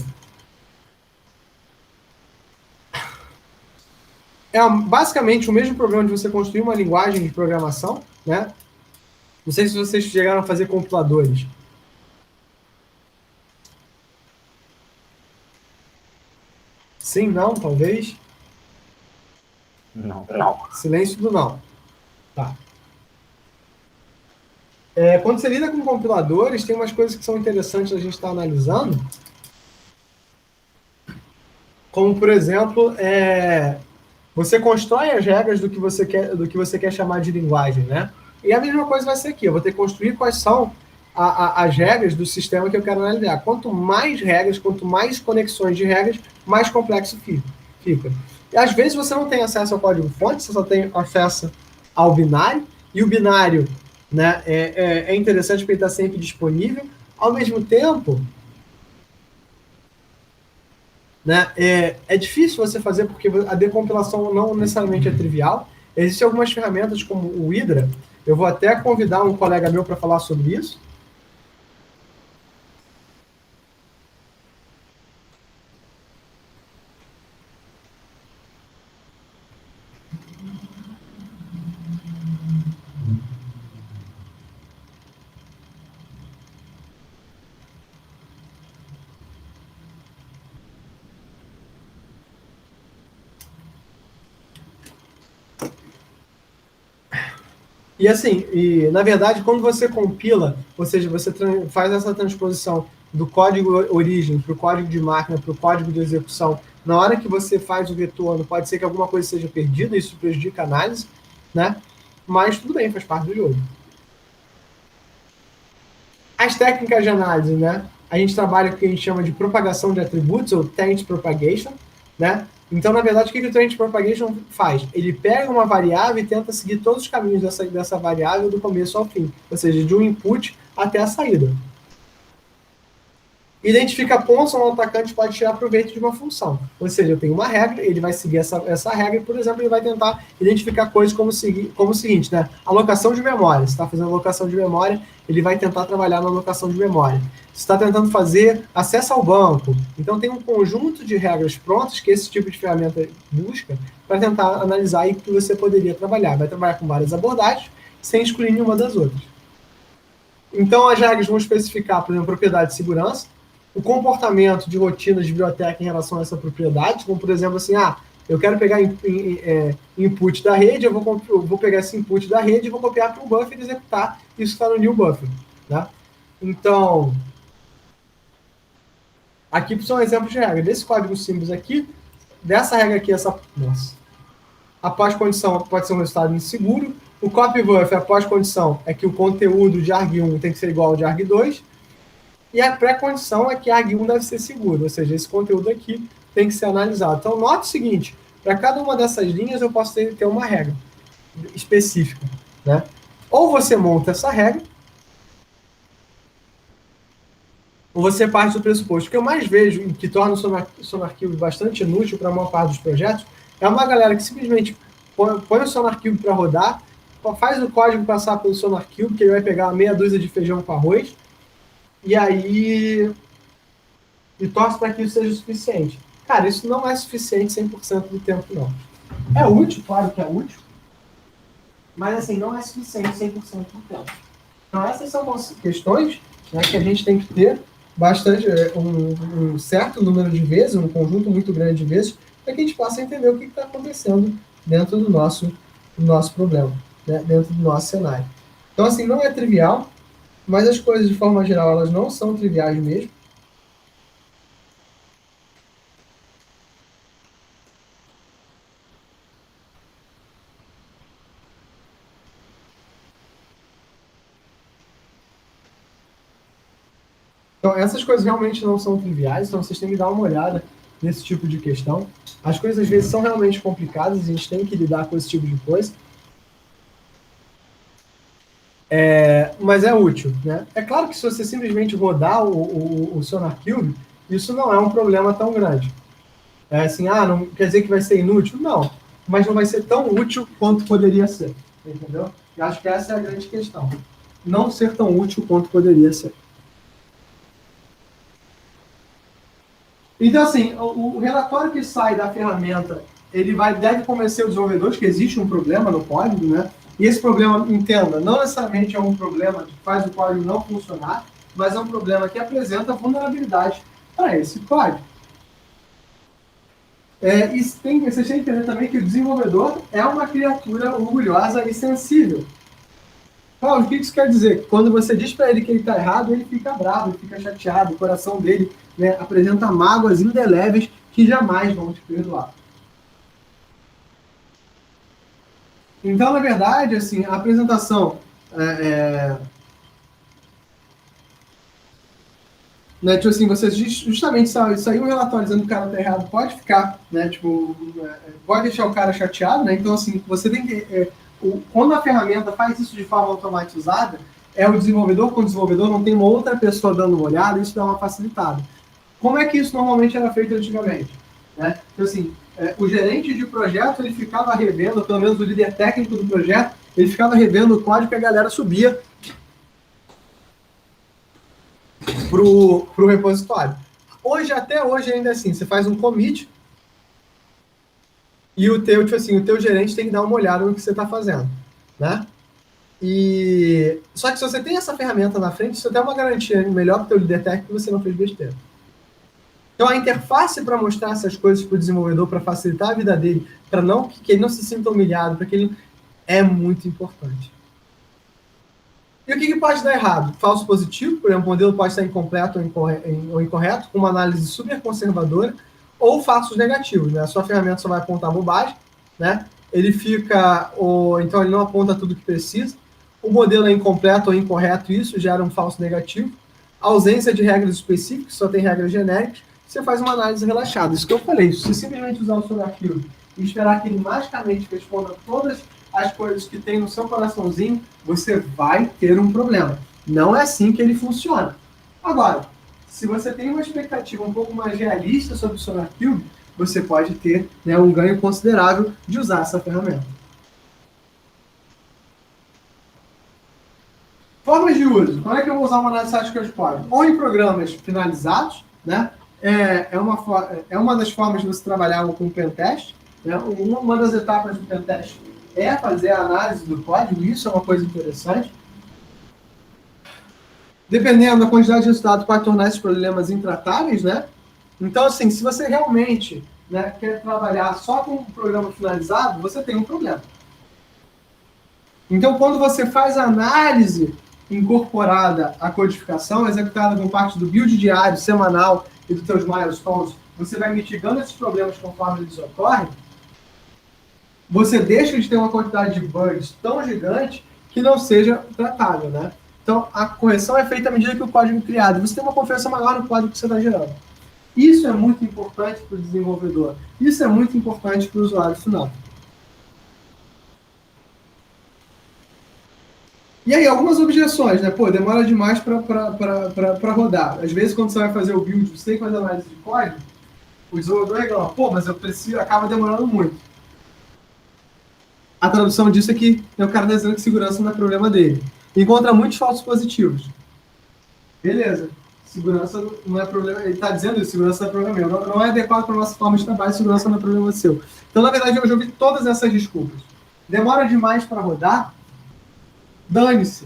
Speaker 1: basicamente o mesmo problema de você construir uma linguagem de programação, né? Não sei se vocês chegaram a fazer compiladores. Sim, não, talvez?
Speaker 2: Não.
Speaker 1: Silêncio do não. Tá. Quando você lida com compiladores, tem umas coisas que são interessantes a gente estar analisando, como, por exemplo, você constrói as regras do que você quer chamar de linguagem, né? E a mesma coisa vai ser aqui. Eu vou ter que construir quais são as regras do sistema que eu quero analisar. Quanto mais regras, quanto mais conexões de regras, mais complexo fica. E às vezes você não tem acesso ao código-fonte, você só tem acesso ao binário, e o binário, né, é interessante porque ele está sempre disponível. Ao mesmo tempo, né, é difícil você fazer porque a decompilação não necessariamente é trivial. Existem algumas ferramentas como o Hydra. Eu vou até convidar um colega meu para falar sobre isso. E assim, na verdade, quando você compila, ou seja, você faz essa transposição do código origem para o código de máquina, para o código de execução, na hora que você faz o retorno, pode ser que alguma coisa seja perdida, isso prejudica a análise, né? Mas tudo bem, faz parte do jogo. As técnicas de análise, né? A gente trabalha com o que a gente chama de propagação de atributos, ou taint propagation, né? Então, na verdade, o que o taint propagation faz? Ele pega uma variável e tenta seguir todos os caminhos dessa variável do começo ao fim, ou seja, de um input até a saída. Identifica pontos onde o atacante pode tirar proveito de uma função. Ou seja, eu tenho uma regra, ele vai seguir essa regra, e, por exemplo, ele vai tentar identificar coisas como o seguinte, né? Alocação de memória. Se está fazendo alocação de memória, ele vai tentar trabalhar na alocação de memória. Se está tentando fazer acesso ao banco, então tem um conjunto de regras prontas que esse tipo de ferramenta busca para tentar analisar aí que você poderia trabalhar. Vai trabalhar com várias abordagens, sem excluir nenhuma das outras. Então, as regras vão especificar, por exemplo, propriedade de segurança, o comportamento de rotina de biblioteca em relação a essa propriedade, como, por exemplo, assim, eu quero pegar input da rede, eu vou pegar esse input da rede e vou copiar para um buffer e executar isso que está no new buffer. Né? Então, aqui são exemplos de regra. Desse código simples aqui, dessa regra aqui, a pós-condição pode ser um resultado inseguro. O copy buffer, a pós-condição, é que o conteúdo de arg1 tem que ser igual ao de arg2. E a pré-condição é que a arg1 deve ser seguro, ou seja, esse conteúdo aqui tem que ser analisado. Então, note o seguinte, para cada uma dessas linhas eu posso ter uma regra específica. Né? Ou você monta essa regra, ou você parte do pressuposto. O que eu mais vejo e que torna o SonarQube bastante inútil para a maior parte dos projetos é uma galera que simplesmente põe o SonarQube para rodar, faz o código passar pelo SonarQube, que ele vai pegar meia dúzia de feijão com arroz, e aí torce para que isso seja o suficiente. Cara, isso não é suficiente 100% do tempo, não. É útil, claro que é útil, mas assim, não é suficiente 100% do tempo. Então essas são questões, né, que a gente tem que ter bastante, um certo número de vezes, um conjunto muito grande de vezes, para que a gente possa entender o que está acontecendo dentro do nosso problema, né, dentro do nosso cenário. Então assim, não é trivial, mas as coisas, de forma geral, elas não são triviais mesmo. Então, essas coisas realmente não são triviais, então vocês têm que dar uma olhada nesse tipo de questão. As coisas, às vezes, são realmente complicadas, a gente tem que lidar com esse tipo de coisa. Mas é útil, né? É claro que se você simplesmente rodar o SonarQube, isso não é um problema tão grande. É assim, não quer dizer que vai ser inútil? Não, mas não vai ser tão útil quanto poderia ser, entendeu? E acho que essa é a grande questão. Não ser tão útil quanto poderia ser. Então, assim, o relatório que sai da ferramenta deve convencer os desenvolvedores que existe um problema no código, né? E esse problema, entenda, não necessariamente é um problema que faz o código não funcionar, mas é um problema que apresenta vulnerabilidade para esse código. E vocês têm que entender também que o desenvolvedor é uma criatura orgulhosa e sensível. Paulo, o que isso quer dizer? Quando você diz para ele que ele está errado, ele fica bravo, ele fica chateado, o coração dele, né, apresenta mágoas indeléveis que jamais vão te perdoar. Então, na verdade, assim, a apresentação né, tipo assim, você justamente sair um relatório dizendo que o cara tá errado, pode ficar, né, tipo, pode deixar o cara chateado, né, então assim, você tem que, quando a ferramenta faz isso de forma automatizada, o desenvolvedor, quando o desenvolvedor não tem uma outra pessoa dando uma olhada, isso dá uma facilitada. Como é que isso normalmente era feito antigamente? Né? Então assim, o gerente de projeto, ele ficava revendo, pelo menos o líder técnico do projeto, ele ficava revendo o código que a galera subia pro repositório. Até hoje ainda assim, você faz um commit e o teu gerente tem que dar uma olhada no que você está fazendo, né? Só que se você tem essa ferramenta na frente, você tem uma garantia melhor para o teu líder técnico que você não fez besteira. Então a interface para mostrar essas coisas para o desenvolvedor, para facilitar a vida dele, para que ele não se sinta humilhado, para que ele é muito importante. E o que pode dar errado? Falso positivo, por exemplo, o modelo pode estar incompleto ou incorreto, com uma análise super conservadora, ou falsos negativos, né? A sua ferramenta só vai apontar bobagem, né? Então ele não aponta tudo o que precisa. O modelo é incompleto ou incorreto, isso gera um falso negativo. A ausência de regras específicas, só tem regras genéricas, você faz uma análise relaxada. Isso que eu falei, se você simplesmente usar o SonarQube e esperar que ele magicamente responda todas as coisas que tem no seu coraçãozinho, você vai ter um problema. Não é assim que ele funciona. Agora, se você tem uma expectativa um pouco mais realista sobre o SonarQube, você pode ter, né, um ganho considerável de usar essa ferramenta. Formas de uso. Como é que eu vou usar uma análise estática de código? Ou em programas finalizados, né? É uma das formas de você trabalhar com o pentest. Né? Uma das etapas do pentest é fazer a análise do código, isso é uma coisa interessante. Dependendo da quantidade de resultado, pode tornar esses problemas intratáveis, né? Então, assim, se você realmente, né, quer trabalhar só com um programa finalizado, você tem um problema. Então, quando você faz a análise incorporada à codificação, executada com parte do build diário, semanal e dos seus milestones, você vai mitigando esses problemas conforme eles ocorrem, você deixa de ter uma quantidade de bugs tão gigante que não seja tratável, né? Então, a correção é feita à medida que o código é criado. Você tem uma confiança maior no código que você está gerando. Isso é muito importante para o desenvolvedor. Isso é muito importante para o usuário final. E aí, algumas objeções, né? Pô, demora demais para rodar. Às vezes, quando você vai fazer o build, você tem que fazer análise de código, o desenvolvedor reclama, pô, mas acaba demorando muito. A tradução disso é que o cara está dizendo que segurança não é problema dele. Encontra muitos falsos positivos. Beleza. Segurança não é problema. Ele está dizendo isso, segurança não é problema meu. Não é adequado para a nossa forma de trabalho, segurança não é problema seu. Então, na verdade, eu joguei todas essas desculpas. Demora demais para rodar? Dane-se.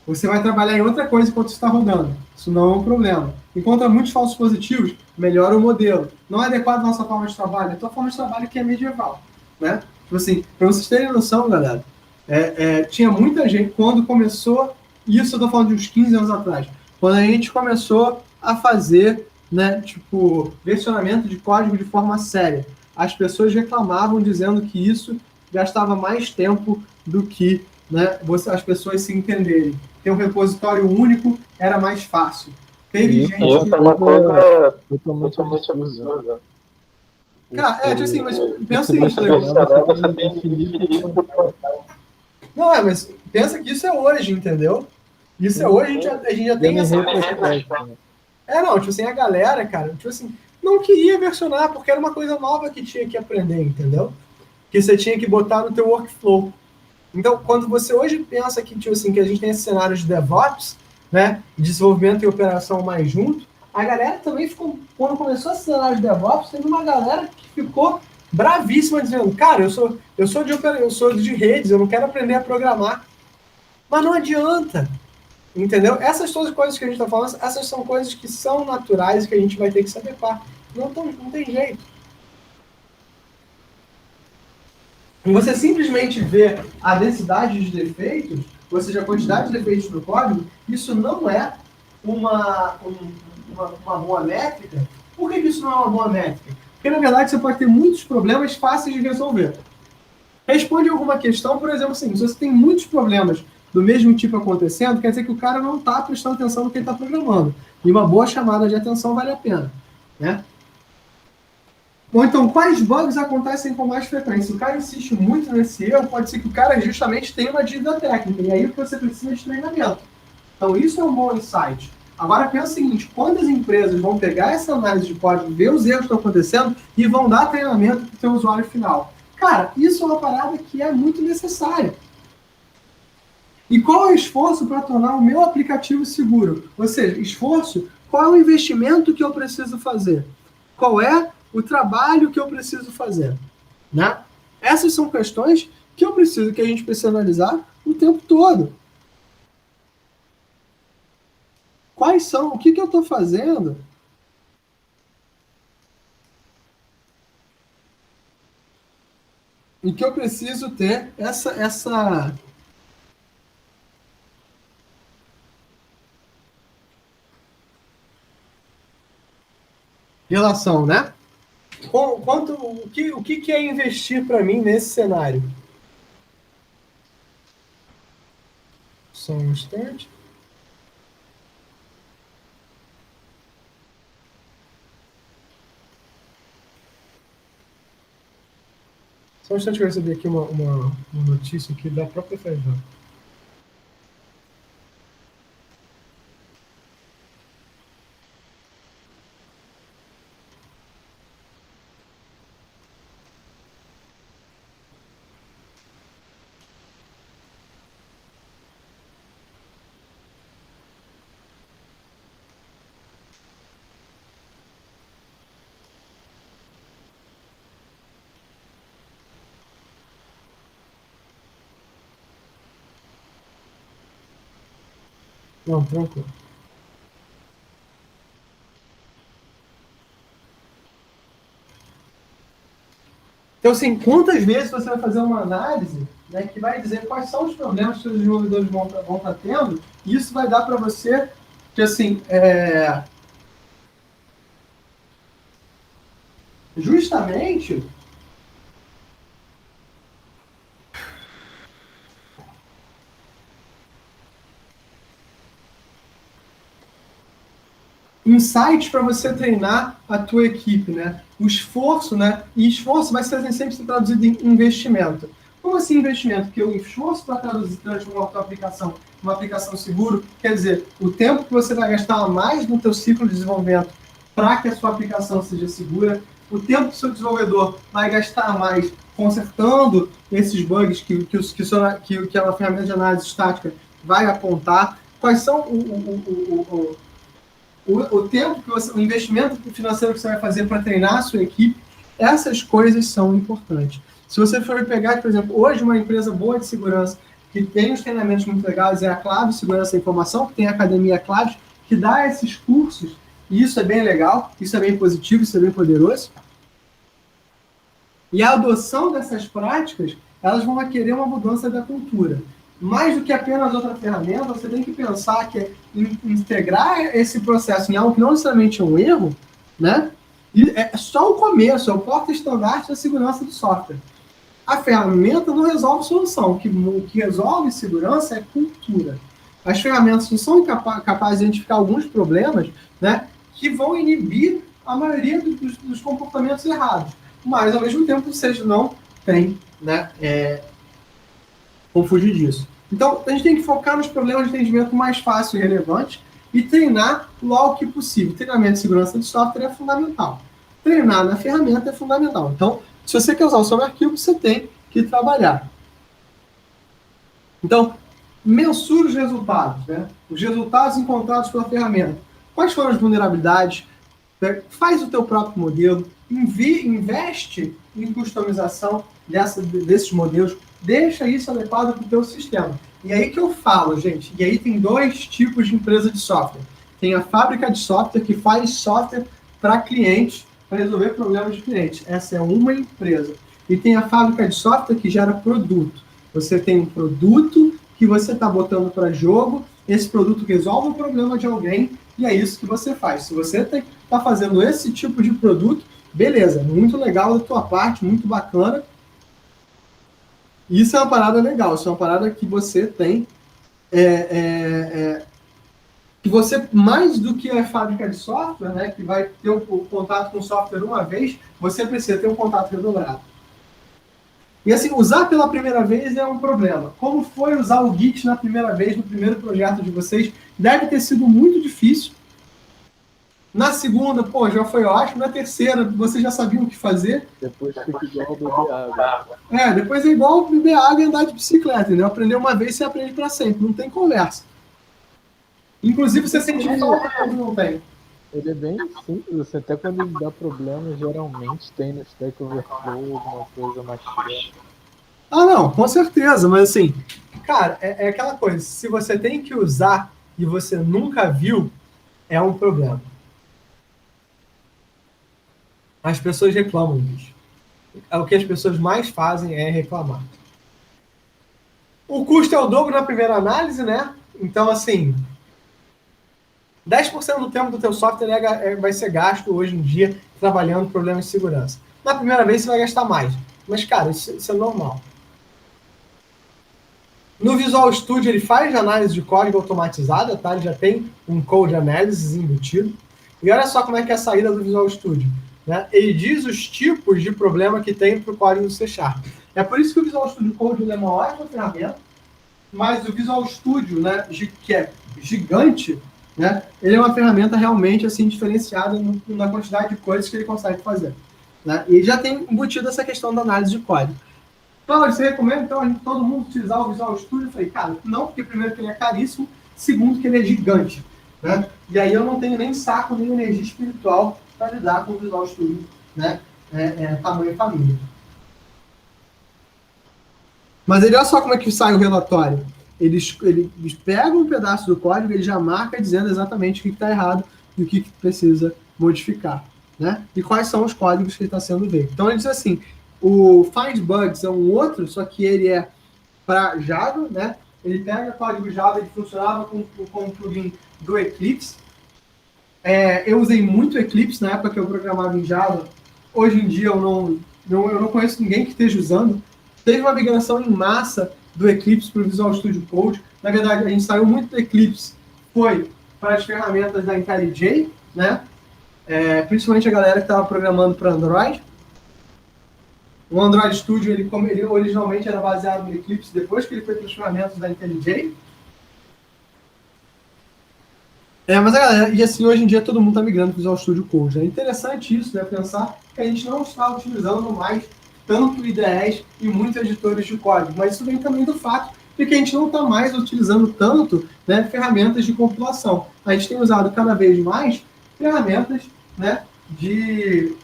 Speaker 1: Você vai trabalhar em outra coisa enquanto está rodando. Isso não é um problema. Encontra muitos falsos positivos? Melhora o modelo. Não é adequado à nossa forma de trabalho. É a tua forma de trabalho que é medieval. Né? Tipo assim, para vocês terem noção, galera, tinha muita gente, quando começou, isso eu estou falando de uns 15 anos atrás, quando a gente começou a fazer, né, tipo, versionamento de código de forma séria, as pessoas reclamavam dizendo que isso gastava mais tempo do que, né, as pessoas se entenderem. Ter um repositório único era mais fácil. Teve gente que...
Speaker 2: é uma coisa totalmente absurda.
Speaker 1: Cara, tipo assim, mas pensa isso, né? Não, mas pensa que isso é hoje, entendeu? Isso é hoje, a gente já tem essa... não, tipo assim, a galera, cara, tipo assim, não queria versionar, porque era uma coisa nova que tinha que aprender, entendeu? Que você tinha que botar no teu workflow. Então, quando você hoje pensa que, tipo assim, que a gente tem esse cenário de DevOps, né, desenvolvimento e operação mais junto, a galera também ficou, quando começou esse cenário de DevOps, teve uma galera que ficou bravíssima, dizendo, cara, eu sou de redes, eu não quero aprender a programar. Mas não adianta, entendeu? Essas todas as coisas que a gente está falando, essas são coisas que são naturais e que a gente vai ter que se adequar. Não tem jeito. Você simplesmente vê a densidade de defeitos, ou seja, a quantidade de defeitos no código, isso não é uma boa métrica. Por que isso não é uma boa métrica? Porque, na verdade, você pode ter muitos problemas fáceis de resolver. Responde alguma questão, por exemplo, assim, se você tem muitos problemas do mesmo tipo acontecendo, quer dizer que o cara não está prestando atenção no que ele está programando. E uma boa chamada de atenção vale a pena, né? Ou então, quais bugs acontecem com mais frequência? Se o cara insiste muito nesse erro, pode ser que o cara justamente tenha uma dívida técnica, e aí você precisa de treinamento. Então, isso é um bom insight. Agora, pensa o seguinte, quantas empresas vão pegar essa análise de código, ver os erros que estão acontecendo e vão dar treinamento para o seu usuário final? Cara, isso é uma parada que é muito necessária. E qual é o esforço para tornar o meu aplicativo seguro? Ou seja, esforço, qual é o investimento que eu preciso fazer? Qual é o trabalho que eu preciso fazer? Né? Essas são questões que a gente precisa analisar o tempo todo. Quais são? O que eu estou fazendo? E que eu preciso ter essa relação, né? O que é investir para mim nesse cenário? Só um instante. Só um instante que eu recebi aqui uma notícia aqui da própria Feijão. Não, tranquilo. Então, assim, quantas vezes você vai fazer uma análise, né, que vai dizer quais são os problemas que os desenvolvedores vão estar tendo, e isso vai dar para você que, assim, justamente insights para você treinar a tua equipe, né? O esforço, né? E esforço vai ser sempre traduzido em investimento. Como assim investimento? Porque o esforço para transformar a tua aplicação uma aplicação segura, quer dizer, o tempo que você vai gastar a mais no teu ciclo de desenvolvimento para que a sua aplicação seja segura, o tempo que o seu desenvolvedor vai gastar a mais consertando esses bugs que a ferramenta de análise estática vai apontar, quais são o tempo que o investimento financeiro que você vai fazer para treinar a sua equipe, essas coisas são importantes. Se você for pegar, por exemplo, hoje uma empresa boa de segurança, que tem os treinamentos muito legais, é a Clave Segurança da Informação, que tem a Academia Clave, que dá esses cursos, e isso é bem legal, isso é bem positivo, isso é bem poderoso. E a adoção dessas práticas, elas vão requerer uma mudança da cultura. Mais do que apenas outra ferramenta, você tem que pensar que integrar esse processo em algo que não necessariamente é um erro, né? E é só o começo, é o porta-estandarte da segurança do software. A ferramenta não resolve solução. O que resolve segurança é cultura. As ferramentas não são capazes de identificar alguns problemas, né, que vão inibir a maioria dos comportamentos errados. Mas, ao mesmo tempo, vocês não têm, né, como fugir disso. Então, a gente tem que focar nos problemas de entendimento mais fácil e relevante e treinar logo que possível. Treinamento de segurança de software é fundamental. Treinar na ferramenta é fundamental. Então, se você quer usar o seu arquivo, você tem que trabalhar. Então, mensure os resultados, né? Os resultados encontrados pela ferramenta. Quais foram as vulnerabilidades? faz o teu próprio modelo, investe em customização desses modelos, deixa isso adequado para o teu sistema. E aí que eu falo, gente, e aí tem dois tipos de empresa de software. Tem a fábrica de software que faz software para clientes, para resolver problemas de clientes. Essa é uma empresa. E tem a fábrica de software que gera produto. Você tem um produto que você está botando para jogo, esse produto resolve o problema de alguém, e é isso que você faz. Se você está fazendo esse tipo de produto, beleza, muito legal da tua parte, muito bacana. Isso é uma parada legal, isso é uma parada que você tem, que você, mais do que a fábrica de software, né, que vai ter o contato com o software uma vez, você precisa ter um contato redobrado. E assim, usar pela primeira vez é um problema. Como foi usar o Git na primeira vez, no primeiro projeto de vocês? Deve ter sido muito difícil. Na segunda, já foi ótimo. Na terceira, vocês já sabiam o que fazer.
Speaker 2: Depois fica igual beber água.
Speaker 1: Depois é igual beber água e andar de bicicleta, entendeu? Aprender uma vez, você aprende para sempre. Não tem conversa. Inclusive, você sente falta quando não tem.
Speaker 2: Ele é bem simples, até quando ele dá problema, geralmente tem no Stack Overflow alguma coisa mais clara.
Speaker 1: Não, com certeza, mas assim, cara, é aquela coisa, se você tem que usar e você nunca viu, é um problema. As pessoas reclamam disso. O que as pessoas mais fazem é reclamar. O custo é o dobro na primeira análise, né? Então, assim, 10% do tempo do teu software vai ser gasto hoje em dia trabalhando problemas de segurança. Na primeira vez você vai gastar mais. Mas, cara, isso é normal. No Visual Studio ele faz análise de código automatizada, tá? Ele já tem um code analysis embutido. E olha só como é que é a saída do Visual Studio, né? Ele diz os tipos de problema que tem para o código do C#. É por isso que o Visual Studio Code é uma ótima ferramenta, mas o Visual Studio, né, que é gigante, né, ele é uma ferramenta realmente assim, diferenciada na quantidade de coisas que ele consegue fazer, né? E ele já tem embutido essa questão da análise de código. Cláudio, você recomenda, então, todo mundo utilizar o Visual Studio? Eu falei, cara, não, porque primeiro que ele é caríssimo, segundo que ele é gigante, né? E aí eu não tenho nem saco, nem energia espiritual para lidar com o Visual Studio, né? Tamanho família. Mas olha só como é que sai o relatório. Eles pegam um pedaço do código, ele já marca dizendo exatamente o que está errado e o que precisa modificar, né? E quais são os códigos que está sendo feito. Então ele diz assim, o Find Bugs é um outro, só que ele é para Java, né? Ele pega código Java, ele funcionava com o plugin do Eclipse. Eu usei muito Eclipse na época que eu programava em Java. Hoje em dia eu não conheço ninguém que esteja usando. Teve uma migração em massa do Eclipse para o Visual Studio Code. Na verdade, a gente saiu muito do Eclipse, foi para as ferramentas da IntelliJ, né? Principalmente a galera que estava programando para Android. O Android Studio, ele originalmente era baseado no Eclipse, depois que ele foi para as ferramentas da IntelliJ. Mas a galera, e assim, hoje em dia todo mundo está migrando para o Visual Studio Code. É interessante isso, né? Pensar que a gente não está utilizando mais tanto IDEs e muitos editores de código, mas isso vem também do fato de que a gente não está mais utilizando tanto, né, ferramentas de compilação. A gente tem usado cada vez mais ferramentas, né, de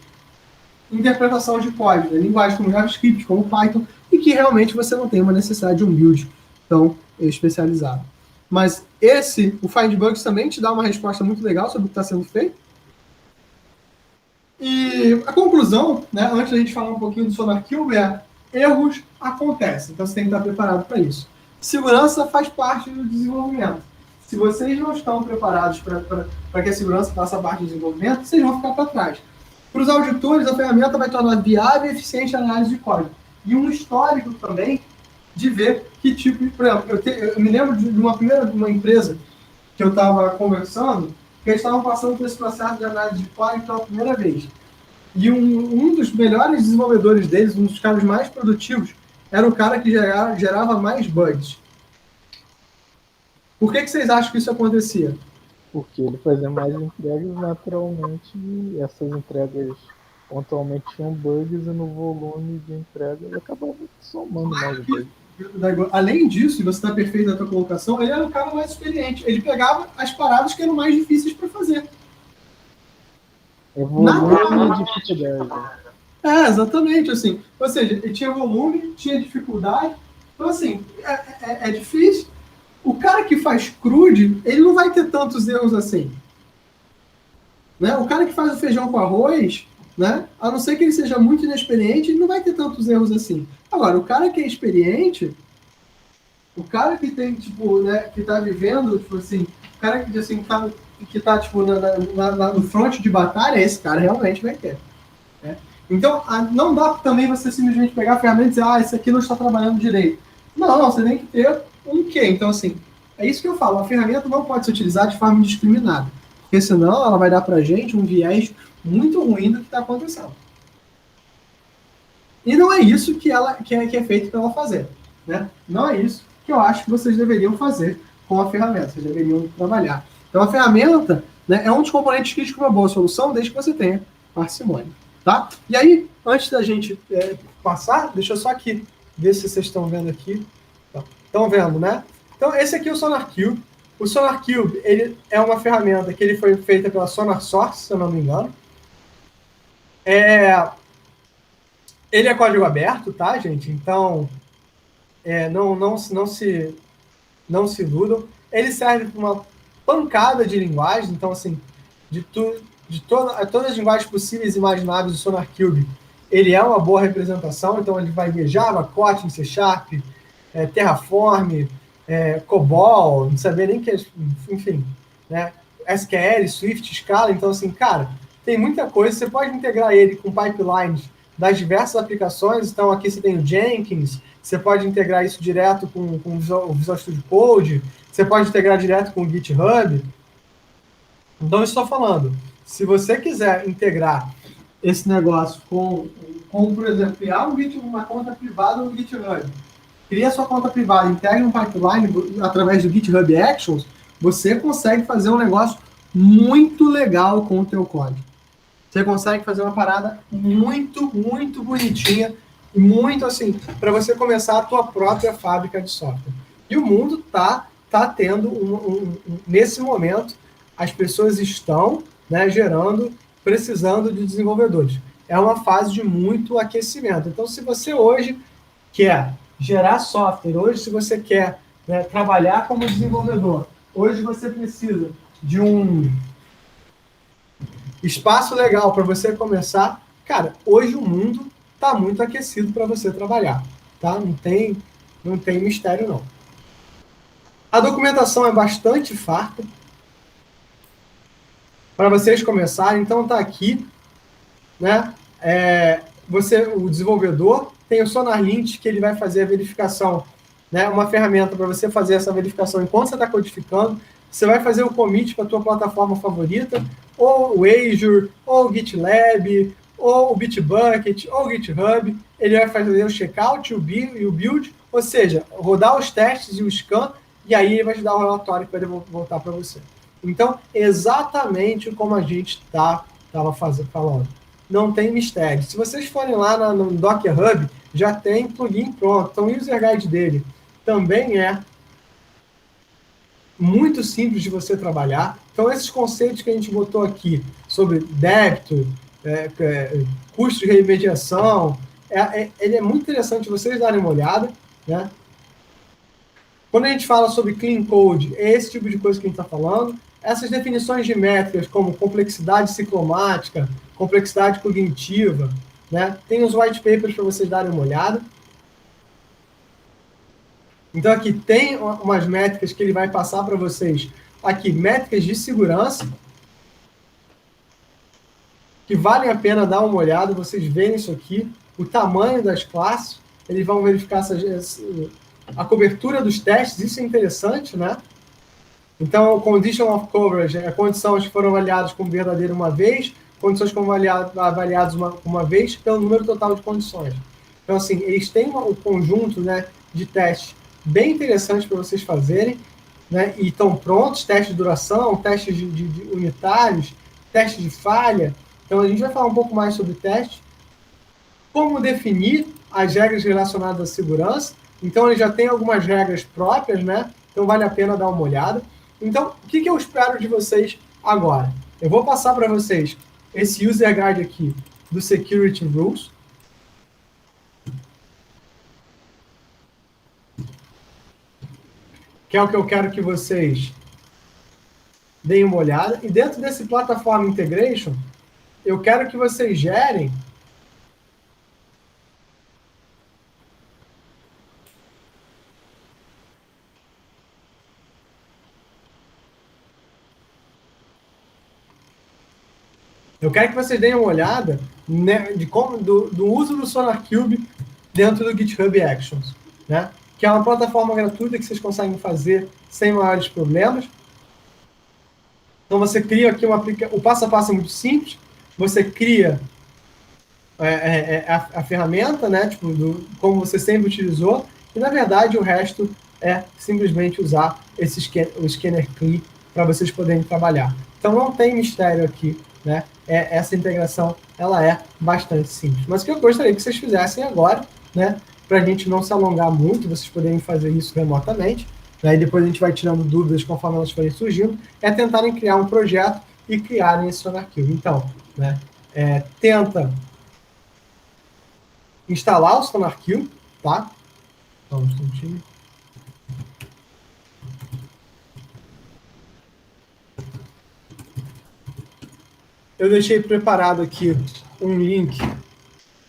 Speaker 1: interpretação de código, né, linguagens como JavaScript, como Python, e que realmente você não tem uma necessidade de um build tão especializado. Mas o Find Bugs também te dá uma resposta muito legal sobre o que está sendo feito. E a conclusão, né, antes da gente falar um pouquinho do SonarQube, erros acontecem, então você tem que estar preparado para isso. Segurança faz parte do desenvolvimento. Se vocês não estão preparados para que a segurança faça parte do desenvolvimento, vocês vão ficar para trás. Para os auditores, a ferramenta vai tornar viável e eficiente a análise de código. E um histórico também de ver que tipo de... Por exemplo, eu me lembro de uma empresa que eu estava conversando, que eles estavam passando por esse processo de análise de código pela primeira vez. E um dos melhores desenvolvedores deles, um dos caras mais produtivos, era o cara que gerava mais bugs. Por que vocês acham que isso acontecia?
Speaker 2: Porque ele fazia mais entregas naturalmente, e essas entregas pontualmente tinham bugs, e no volume de entrega ele acabava somando mais bugs.
Speaker 1: Além disso, e você está perfeito na tua colocação, ele era o cara mais experiente. Ele pegava as paradas que eram mais difíceis para fazer.
Speaker 2: É volume e dificuldade.
Speaker 1: Exatamente, assim. Ou seja, ele tinha volume, tinha dificuldade. Então, assim, é difícil. O cara que faz crude, ele não vai ter tantos erros assim. Né? O cara que faz o feijão com arroz, né? A não ser que ele seja muito inexperiente, ele não vai ter tantos erros assim. Agora, o cara que é experiente, o cara que tem, tipo, né, que tá vivendo, tipo assim, o cara que, assim, tá tipo, no front de batalha, esse cara realmente vai ter. Né? Então, não dá também você simplesmente pegar a ferramenta e dizer, isso aqui não está trabalhando direito. Não, você tem que ter um quê? Então, assim, é isso que eu falo, a ferramenta não pode ser utilizada de forma indiscriminada, porque senão ela vai dar pra gente um viés muito ruim do que está acontecendo. E não é isso que é feito para ela fazer. Né? Não é isso que eu acho que vocês deveriam fazer com a ferramenta, vocês deveriam trabalhar. Então, a ferramenta, né, é um dos componentes críticos para uma boa solução, desde que você tenha parcimônia. Tá? E aí, antes da gente passar, deixa eu só aqui ver se vocês estão vendo aqui. Estão vendo, né? Então, esse aqui é o SonarQube. O SonarQube, ele é uma ferramenta que ele foi feita pela SonarSource, se eu não me engano. Ele é código aberto, tá, gente? Então, não se iludam. Ele serve para uma pancada de linguagens. Então, assim, de todas as linguagens possíveis e imagináveis do SonarQube, ele é uma boa representação. Então, ele vai ver Java, Kotlin, C Sharp, Terraform, COBOL, não sabia nem que é, enfim, né? SQL, Swift, Scala. Então, assim, cara, tem muita coisa. Você pode integrar ele com pipelines das diversas aplicações. Então, aqui você tem o Jenkins, você pode integrar isso direto com o Visual Studio Code, você pode integrar direto com o GitHub. Então, eu estou falando, se você quiser integrar esse negócio com por exemplo, criar uma conta privada no GitHub, cria sua conta privada, integra um pipeline através do GitHub Actions, você consegue fazer um negócio muito legal com o teu código. Você consegue fazer uma parada muito, muito bonitinha, muito assim, para você começar a tua própria fábrica de software. E o mundo tá tendo, nesse momento, as pessoas estão, né, precisando de desenvolvedores. É uma fase de muito aquecimento. Então, se você hoje quer gerar software, hoje se você quer, né, trabalhar como desenvolvedor, hoje você precisa de um espaço legal para você começar. Cara, hoje o mundo está muito aquecido para você trabalhar, tá? Não tem mistério, não. A documentação é bastante farta para vocês começarem. Então, tá aqui, né? O desenvolvedor tem o SonarLint, que ele vai fazer a verificação, né? Uma ferramenta para você fazer essa verificação enquanto você está codificando. Você vai fazer o commit para a tua plataforma favorita, ou o Azure, ou o GitLab, ou o Bitbucket, ou o GitHub. Ele vai fazer o checkout e o build, ou seja, rodar os testes e o scan, e aí ele vai te dar o relatório para ele voltar para você. Então, exatamente como a gente estava falando. Não tem mistério. Se vocês forem lá no Docker Hub, já tem plugin pronto. Então, o user guide dele também é muito simples de você trabalhar. Então, esses conceitos que a gente botou aqui sobre débito, custo de remediação, ele é muito interessante vocês darem uma olhada, né? Quando a gente fala sobre clean code, é esse tipo de coisa que a gente está falando. Essas definições de métricas, como complexidade ciclomática, complexidade cognitiva, né? Tem os white papers para vocês darem uma olhada. Então, aqui tem umas métricas que ele vai passar para vocês. Aqui, métricas de segurança, que valem a pena dar uma olhada, vocês verem isso aqui. O tamanho das classes, eles vão verificar a cobertura dos testes, isso é interessante, né? Então, condition of coverage é condições que foram avaliadas como verdadeira uma vez, condições que foram avaliadas uma vez pelo número total de condições. Então, assim, eles têm um conjunto, né, de testes bem interessantes para vocês fazerem, né, e estão prontos, testes de duração, testes de unitários, testes de falha. Então, a gente vai falar um pouco mais sobre testes. Como definir as regras relacionadas à segurança. Então, ele já tem algumas regras próprias, né? Então, vale a pena dar uma olhada. Então, o que eu espero de vocês agora? Eu vou passar para vocês esse user guide aqui do Security Rules. Que é o que eu quero que vocês deem uma olhada. E dentro desse Platform Integration, eu quero que vocês gerem deem uma olhada, né, do uso do SonarQube dentro do GitHub Actions, né? Que é uma plataforma gratuita que vocês conseguem fazer sem maiores problemas. Então você cria aqui o passo a passo é muito simples. Você cria a ferramenta, né? Tipo, como você sempre utilizou, e na verdade o resto é simplesmente usar o Scanner CLI para vocês poderem trabalhar. Então não tem mistério aqui, né? Essa integração ela é bastante simples. Mas o que eu gostaria que vocês fizessem agora, né? Para a gente não se alongar muito, vocês poderem fazer isso remotamente, né, e depois a gente vai tirando dúvidas conforme elas forem surgindo, é tentarem criar um projeto e criarem esse SonarQube. Então, né, tenta instalar o SonarQube, tá? Só um instantinho. Eu deixei preparado aqui um link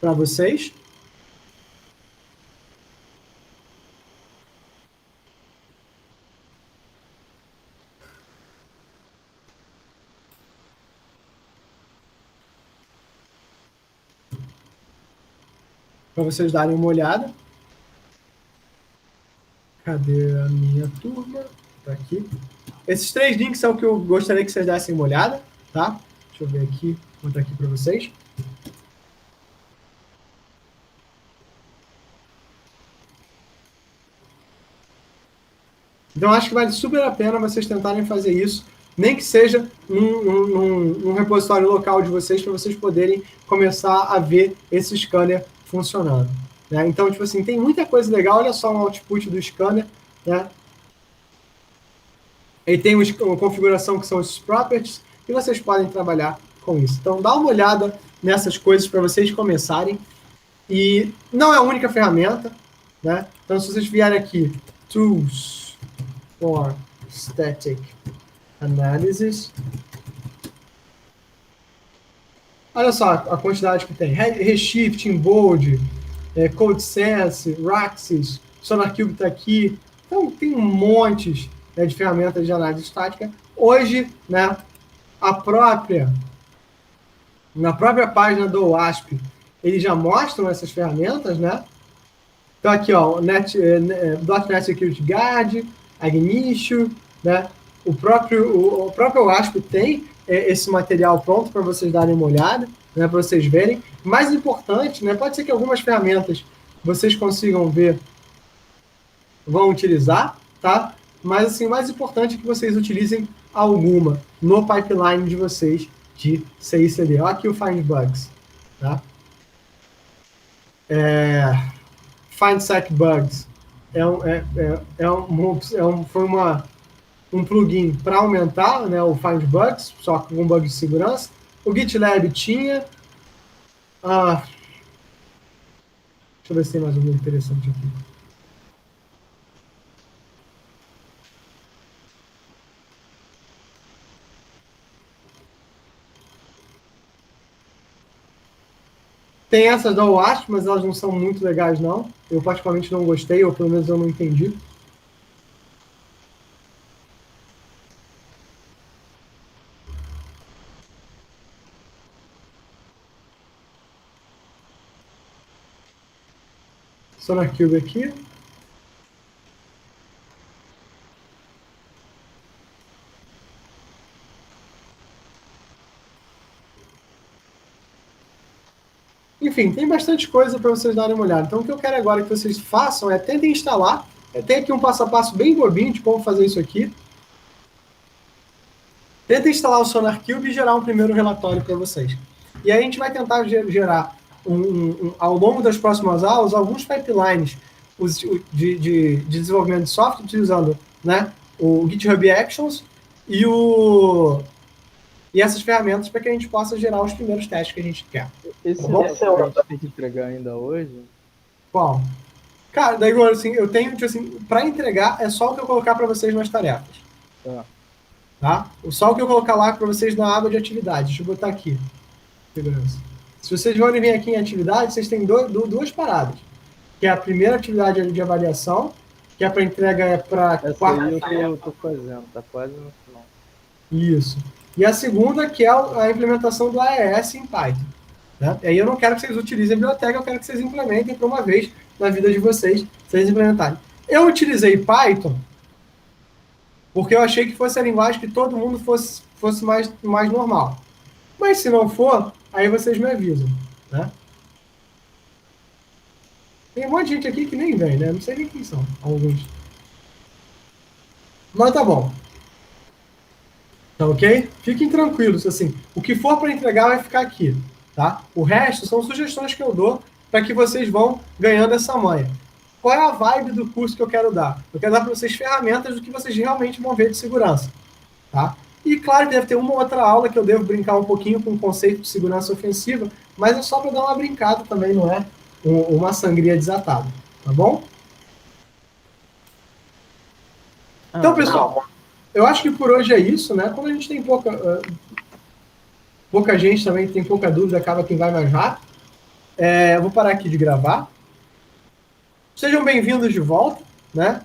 Speaker 1: para vocês. Para vocês darem uma olhada. Cadê a minha turma? Tá aqui. Esses 3 links são o que eu gostaria que vocês dessem uma olhada, tá? Deixa eu ver aqui, vou botar aqui para vocês. Então, acho que vale super a pena vocês tentarem fazer isso, nem que seja num repositório local de vocês, para vocês poderem começar a ver esse scanner funcionando, né? Então, tipo assim, tem muita coisa legal. Olha só o output do scanner, né? Ele tem uma configuração que são os properties, e vocês podem trabalhar com isso. Então, dá uma olhada nessas coisas para vocês começarem. E não é a única ferramenta, né? Então, se vocês vierem aqui, Tools for Static Analysis, olha só a quantidade que tem. Reshift, Bold, CodeSense, Raxis, SonarQube está aqui. Então, tem um monte, né, de ferramentas de análise estática. Hoje, né, na própria página do OWASP, eles já mostram essas ferramentas, né? Então, aqui, ó, .NET Security Guard, Ignition, né? O próprio OWASP tem esse material pronto para vocês darem uma olhada, né, para vocês verem. Mais importante, né, pode ser que algumas ferramentas vocês consigam ver, vão utilizar, tá? Mas, assim, o mais importante é que vocês utilizem alguma no pipeline de vocês de CI/CD. Olha aqui o Find Bugs, tá? Find Sec Bugs foi um plugin para aumentar, né, o Find Bugs, só com bugs de segurança. O GitLab tinha. Deixa eu ver se tem mais algum interessante aqui. Tem essas da OWASP, mas elas não são muito legais, não. Eu particularmente não gostei, ou pelo menos eu não entendi. SonarQube aqui. Enfim, tem bastante coisa para vocês darem uma olhada. Então, o que eu quero agora que vocês façam é tentem instalar. Tem aqui um passo a passo bem bobinho de como fazer isso aqui. Tentem instalar o SonarQube e gerar um primeiro relatório para vocês. E aí a gente vai tentar gerar, ao longo das próximas aulas, alguns pipelines de desenvolvimento de software utilizando, né, o GitHub Actions e o e essas ferramentas para que a gente possa gerar os primeiros testes que a gente quer.
Speaker 2: Esse
Speaker 1: Tá bom?
Speaker 2: é o que a gente tem que entregar ainda hoje?
Speaker 1: Qual? Cara, daí agora, assim, eu tenho, tipo assim, para entregar é só o que eu colocar para vocês nas tarefas. Tá? Só o que eu colocar lá para vocês na aba de atividade. Deixa eu botar aqui. Segurança. Se vocês forem vir aqui em atividade, vocês têm duas paradas. Que é a primeira atividade de avaliação, que é para entrega para
Speaker 2: quarta-feira. Essa aí eu tô fazendo, tá quase no final.
Speaker 1: Isso. E a segunda, que é a implementação do AES em Python. Né? E aí eu não quero que vocês utilizem a biblioteca, eu quero que vocês implementem por uma vez na vida de vocês, vocês implementarem. Eu utilizei Python porque eu achei que fosse a linguagem que todo mundo fosse mais normal. Mas se não for, aí vocês me avisam. Né? Tem um monte de gente aqui que nem vem, né? Não sei nem quem são, alguns. Mas tá bom. Tá ok? Fiquem tranquilos, assim. O que for para entregar vai ficar aqui, tá? O resto são sugestões que eu dou para que vocês vão ganhando essa manha. Qual é a vibe do curso que eu quero dar? Eu quero dar para vocês ferramentas do que vocês realmente vão ver de segurança, tá? E claro que deve ter uma ou outra aula que eu devo brincar um pouquinho com o conceito de segurança ofensiva, mas é só para dar uma brincada também, não é uma sangria desatada, tá bom? Então, pessoal, eu acho que por hoje é isso, né? Quando a gente tem pouca gente também, tem pouca dúvida, acaba quem vai mais rápido. Eu vou parar aqui de gravar. Sejam bem-vindos de volta, né?